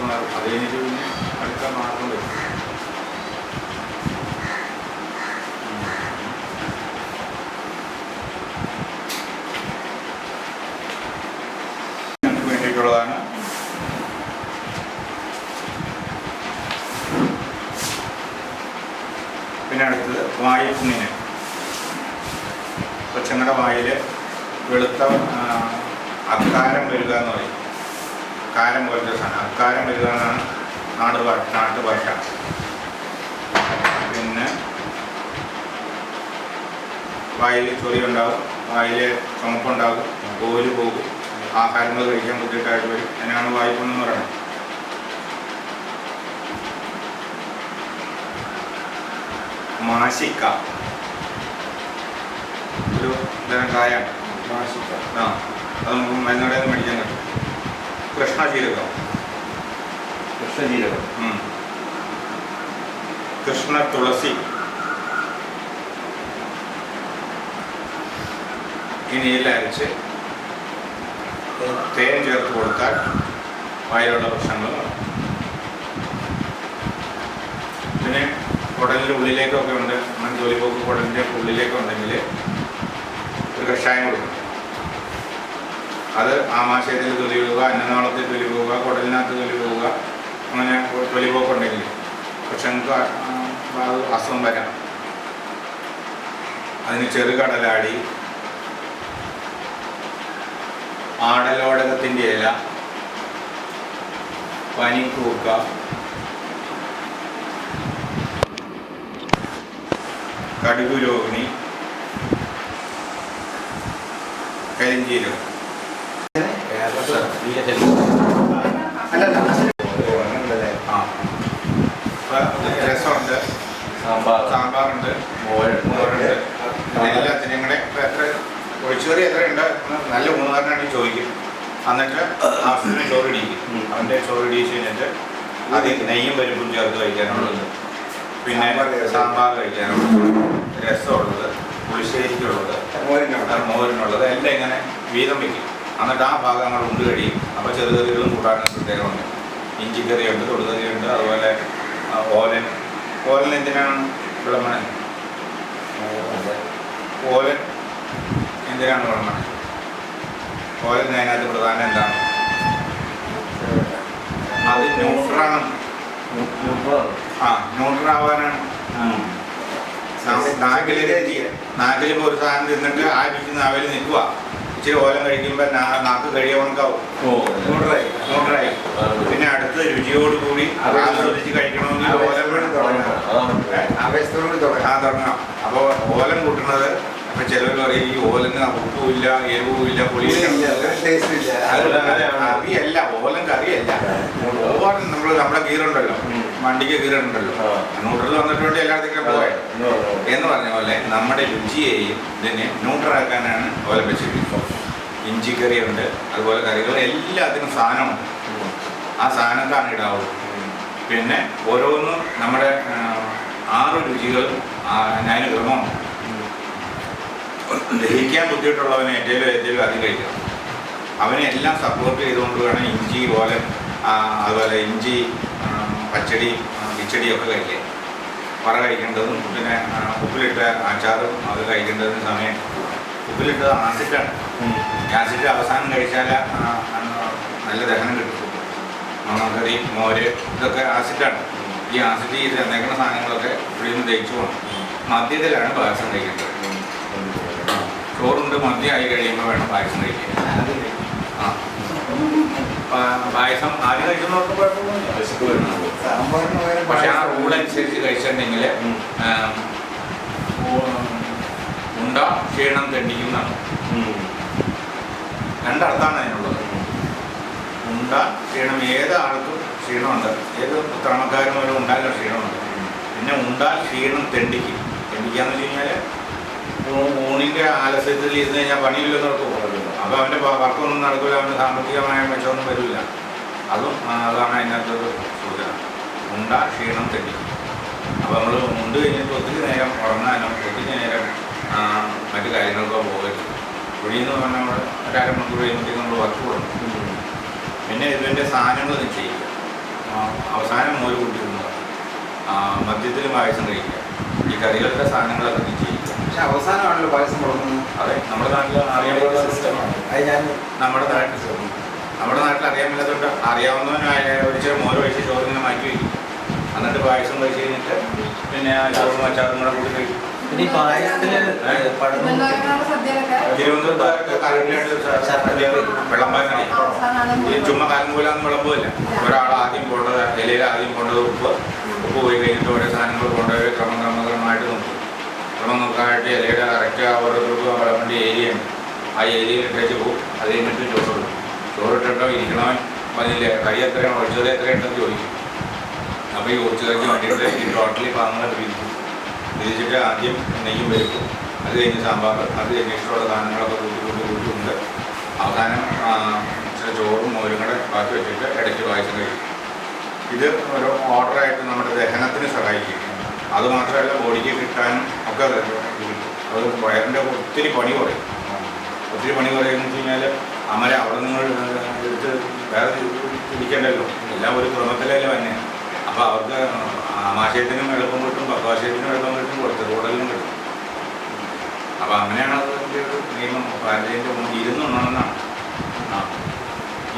മാറും. അത് കഴിഞ്ഞിട്ട് പിന്നെ അടുത്ത മാർഗം വരും. വേണ്ടിയിട്ടുള്ളതാണ്. പിന്നെ അടുത്തത് വായുപുണ്ണിന്. കൊച്ചങ്ങളുടെ വായിൽ വെളുത്ത അക്കാരം വരിക എന്ന് പറയും. കാരം പോലത്തെ സാധനം അക്കാരം വരിക എന്നാണ് നാട്ടുഭാഷ. പിന്നെ വായിൽ ചൊറി ഉണ്ടാകും, വായിൽ ചുമപ്പുണ്ടാകും, കോല് പോകും, ആഹാരങ്ങൾ കഴിക്കാൻ ബുദ്ധിമുട്ടായിട്ട് വരും. അതിനാണ് വായുപുണ്ണെന്ന് പറയുന്നത്. മാസിക്ക ഒരു തരം കായാണ്. ആ, അത് നമുക്ക് മരുന്നടയിൽ നിന്ന് മേടിക്കാൻ കിട്ടും. കൃഷ്ണജീരകം, കൃഷ്ണ തുളസി, ഈ നീരിൽ അരച്ച് തേൻ ചേർത്ത് കൊടുത്താൽ വായിലുള്ള പ്രശ്നങ്ങൾ മാറും. പിന്നെ കുടലിൻ്റെ ഉള്ളിലേക്കൊക്കെ ഉണ്ട്, അങ്ങനെ ജോലിപോക്ക് കുടലിൻ്റെ ഉള്ളിലേക്കൊക്കെ ഉണ്ടെങ്കിൽ ഒരു കഷായം കൊടുക്കും. അത് ആമാശയത്തിൽ തൊലി പോവുക, അന്നനാളത്തിൽ തൊലി പോവുക, കുടലിനകത്ത് തൊലി പോവുക, അങ്ങനെ തൊലിപോക്കുണ്ടെങ്കിൽ പക്ഷെ നമുക്ക് അത് അസുഖം വരാം. അതിന് ചെറുകടലാടി, ആടലോടകത്തിൻ്റെ ഇല, പനിക്കൂർക്ക, കടുകുരോഹിണി, കരിഞ്ചീരകം. രസമുണ്ട്, സാമ്പാറുണ്ട്, മോരുണ്ട്. എല്ലാത്തിനും കൂടെ ഇപ്പം എത്ര ഒഴിച്ചുകറി എത്രയുണ്ട് നല്ല ഊണുകാരനാണെങ്കിൽ ചോദിക്കും. എന്നിട്ട് ആവശ്യത്തിന് ചോറിടിക്കും. അവൻ്റെ ചോറിടിച്ച് കഴിഞ്ഞിട്ട് അതിൽ നെയ്യും പരിപ്പും ചേർത്ത് കഴിക്കാനുള്ളത്, പിന്നെ സാമ്പാർ കഴിക്കാനുള്ളത്, രസമുള്ളത്, പുളിശ്ശേരിക്കുള്ളത്, മോരിനുള്ളത് എല്ലാം ഇങ്ങനെ വീതം വയ്ക്കും. എന്നിട്ട് ആ ഭാഗം നമ്മൾ ഉണ്ട് കഴിയും. അപ്പോൾ ചെറുകറികളും കൂട്ടാനും പ്രത്യേകമുണ്ട്. ഇഞ്ചിക്കറിയുണ്ട്, തൊടുകറിയുണ്ട്, അതുപോലെ ഓലൻ എന്തിനാണ് വിളമ്പണേ? ഓലൻ എന്തിനാണ് വിളമ്പണേ? ഓലൻ അതിനകത്ത് പ്രധാനം എന്താണ്? അത് ന്യൂട്രാണ്. ന്യൂട്രാവാനാണ്. നാക്കിലിപ്പോൾ ഒരു സാധനം തിന്നിട്ട് ആ രുചി നാവിൽ നിൽക്കുക. ഇച്ചിരി ഓലം കഴിക്കുമ്പോൾ നാക്ക് കഴിയവണക്കാവും, ന്യൂട്രായി. പിന്നെ അടുത്ത രുചിയോടുകൂടി ആസ്വദിച്ച് കഴിക്കണമെങ്കിൽ ഓലം വേണം തുടങ്ങാം. അപ്പോൾ ഓലം കൂട്ടുന്നത് ഇപ്പം ചിലവർ പറയും ഈ ഓലന് ഉപ്പുമില്ല, എരിവുമില്ല, പുളിയില്ല. കറിയല്ല, ഓലം കറിയല്ല. ഓലം നമ്മുടെ ഗീറുണ്ടല്ലോ, വണ്ടിക്ക് ഗീറുണ്ടല്ലോ, ന്യൂട്രൽ വന്നിട്ടുണ്ട് എല്ലാത്തിനും പോയ എന്ന് പറഞ്ഞ പോലെ നമ്മുടെ രുചിയെയും ഇതിനെ ന്യൂട്രലാക്കാനാണ് ഓലം വെച്ചിരിക്കുന്നത്. ഇഞ്ചിക്കറിയുണ്ട്, അതുപോലെ കറികൾ എല്ലാത്തിനും സാധനമുണ്ട്. ആ സാധനത്താണ് ഇടാവുള്ളൂ. പിന്നെ ഓരോന്നും നമ്മുടെ 6 രുചികളും അതിന് ക്രമമുണ്ട്. ദഹിക്കാൻ ബുദ്ധിമുട്ടുള്ളവനെ ഏറ്റവും അധികം കഴിക്കണം. അവനെ എല്ലാം സപ്പോർട്ട് ചെയ്തുകൊണ്ട് വേണം ഇഞ്ചി, ഓലൻ, അതുപോലെ ഇഞ്ചി, പച്ചടി, കിച്ചടിയൊക്കെ കഴിക്കാൻ. പറ കഴിക്കേണ്ടതും പിന്നെ ഉപ്പിലിട്ട അച്ചാറും അത് കഴിക്കേണ്ടതിന് സമയം. ഉപ്പിലിട്ടത് ആസിഡാണ്. ആസിഡ് അവസാനം കഴിച്ചാൽ നല്ല ദഹനം കിട്ടും. കറി, മോര് ഇതൊക്കെ ആസിഡാണ്. ഈ ആസിഡ് ചെയ്ത് എന്നേക്കുന്ന സാധനങ്ങളൊക്കെ ഇവിടെ നിന്ന് ദഹിച്ചു പോകണം. മദ്യത്തിലാണ് പായസം കഴിക്കേണ്ടത്. ചോറുണ്ട് മദ്യമായി കഴിയുമ്പോൾ വേണം പായസം കഴിക്കാൻ. ആ പായസം ആദ്യം കഴിക്കുന്നവർക്ക് കുഴപ്പമൊന്നുമില്ല, വിശപ്പ് വരുന്നത്. പക്ഷെ ആ റൂളനുസരിച്ച് കഴിച്ചിട്ടുണ്ടെങ്കിൽ ഉണ്ട ക്ഷീണം തെണ്ടിക്കുന്നതാണ്. രണ്ടർത്ഥമാണ് അതിനുള്ളത്. ഉണ്ട ക്ഷീണം, ഏത് ആൾക്കും ക്ഷീണമുണ്ട്, ഏത് തണക്കാരനും ഒരു ഉണ്ടാകുന്ന ക്ഷീണമുണ്ട്. പിന്നെ ഉണ്ടാൽ ക്ഷീണം തെണ്ടിക്കും. തെണ്ടിക്കാന്ന് വെച്ച് കഴിഞ്ഞാൽ ഊണിൻ്റെ ആലസ്യത്തിൽ ഇരുന്ന് കഴിഞ്ഞാൽ പണിയില്ലെന്ന് നടക്കും. അപ്പോൾ അവൻ്റെ വർക്കൊന്നും നടക്കില്ല, അവന് സാമ്പത്തികമായ മെച്ചമൊന്നും വരില്ല. അതാണ് അതിനകത്തൊരു സൂചന. ഉണ്ട ക്ഷീണം തെണ്ടിക്കും. അപ്പോൾ നമ്മൾ ഉണ്ട് കഴിഞ്ഞിട്ട് ഒത്തിരി നേരം ഉറങ്ങാനോ ഒത്തിരി നേരം മറ്റു കാര്യങ്ങൾക്കോ പോകരുത്. കുഴിയെന്ന് പറഞ്ഞാൽ നമ്മൾ ഒരു അരമണിക്കൂർ കഴിയുമ്പോഴത്തേക്കും നമ്മൾ വർക്ക് കൊടുക്കും. പിന്നെ ഇതിൻ്റെ സാധനങ്ങൾ നിശ്ചയിക്കുക. അവസാനം മോര് കൂട്ടിയിരുന്നത്, മദ്യത്തിൽ പായസം കഴിക്കുക, ഈ കറികളുടെ സാധനങ്ങളൊക്കെ നിശ്ചയിക്കുക. പക്ഷെ അവസാനമാണല്ലോ പായസം കൊടുക്കുന്നത്. അതെ, നമ്മുടെ നാട്ടിൽ അറിയാനുള്ള സിസ്റ്റമാണ്. അത് ഞാൻ നമ്മുടെ നാട്ടിൽ അറിയാൻ മേലാത്തോണ്ട് അറിയാവുന്നവനായ ഒരിച്ചിരി മോര് ഒഴിച്ച് ചോറിങ്ങനെ മാറ്റി വയ്ക്കും. എന്നിട്ട് പായസം കഴിച്ച് കഴിഞ്ഞിട്ട് പിന്നെ ചോറും അച്ചാറും കൂടെ കൂടി കഴിക്കും. പിന്നെ ഈ പായസത്തില് വെള്ളംപായസം ഈ ചുമ്മാ കാലം പോലാന്ന് വിളമ്പില്ല. ഒരാൾ ആദ്യം പോകേണ്ടത് ഇലയിൽ ആദ്യം പോകേണ്ടത് ഉപ്പ് പോയി കഴിഞ്ഞിട്ട് ഓരോ സാധനങ്ങൾ കൊണ്ടുപോയി ക്രമമായിട്ട് നോക്കും. ക്രമം നോക്കാനായിട്ട് ഇലയുടെ കറക്റ്റ് ഓരോരുത്തർക്കും വിളമ്പേണ്ട ഏരിയ ഉണ്ട്. ആ ഏരിയയിൽ ഇട്ടേച്ച് പോകും. അത് കഴിഞ്ഞിട്ട് ചോറിടും. ചോറിട്ടിട്ടോ ഇരിക്കണവൻ പറഞ്ഞില്ലേ കൈ എത്രയാണ് ഒഴിച്ചത് എത്രയുണ്ടെന്ന് ചോദിക്കും. അപ്പോൾ ഈ ഒഴിച്ചതയ്ക്ക് വേണ്ടിയിട്ട് ഈ ടോട്ടലി പാങ്ങങ്ങൾ വിരിച്ചിട്ട് ആദ്യം നെയ്യും വരും. അത് കഴിഞ്ഞ് സാമ്പാർ, അത് കഴിഞ്ഞ് ഇഷ്ടമുള്ള സാധനങ്ങളൊക്കെ കൂട്ടിക്കൊണ്ട് അവസാനം ചില ചോറും മോരും കൂടെ ബാക്കി വെച്ചിട്ട് ഇടയ്ക്ക് പായസം കഴിക്കും. ഇത് ഒരു ഓർഡറായിട്ട് നമ്മുടെ ദഹനത്തിന് സഹായിക്കും. അതുമാത്രമല്ല ബോഡിക്ക് കിട്ടാനും ഒക്കെ അത് വയറിൻ്റെ ഒത്തിരി പണി കുറയും. ഒത്തിരി പണി കുറയുമെന്ന് വെച്ച് കഴിഞ്ഞാൽ അവിടെ നിങ്ങൾ എടുത്ത് വേറെ ഇരിക്കേണ്ടല്ലോ, എല്ലാം ഒരു ക്രമത്തിലല്ലേ തന്നെ. അപ്പോൾ അവർക്ക് ആമാശയത്തിനും എളുപ്പം കിട്ടും, പക്വാശയത്തിനും എളുപ്പം കിട്ടും, കൊടുത്തൂടലിനും കിട്ടും. അപ്പോൾ അങ്ങനെയാണ് അതിൻ്റെ ഒരു നിയമം. പാരമ്പര്യൻ്റെ ഇരുന്നുണ്ടെന്നാണ്.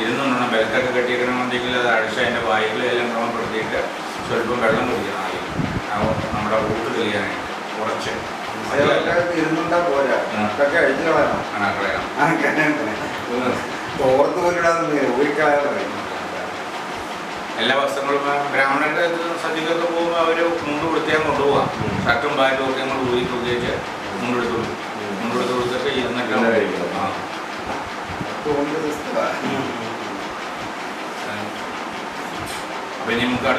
ഇരുന്നുണ്ടെന്ന് ബെൽറ്റൊക്കെ കെട്ടിയിരിക്കണമെന്നുണ്ടെങ്കിൽ അത് അഴിച്ച് അതിൻ്റെ വായുകളെല്ലാം ക്രമപ്പെടുത്തിയിട്ട് സ്വല്പം വെള്ളം കുടിക്കണം. നമ്മുടെ റൂട്ട് തെളിയാനായിട്ട് കുറച്ച് ഇരുന്നുണ്ടാ പോരാ, ഇതൊക്കെ അഴിച്ചു കളയണം. തോർത്ത് പോലിടാതെ ഊരിക്കളയാൻ പറയും. എല്ലാ വസ്ത്രങ്ങളും ബ്രാഹ്മണരുടെ സദ്യക്കൊക്കെ പോകുമ്പോൾ അവർ മുണ്ട് കൊടുത്തിയാൽ കൊണ്ടുപോകാം. ഷർട്ടും പാൻറ്റും ഒക്കെ നമ്മൾ ഊരി തൂക്കിച്ച് മുണ്ടെടുത്ത് കൊടുത്തിട്ട് ഇരുന്നിട്ട് അപ്പം ഇനി നമുക്ക്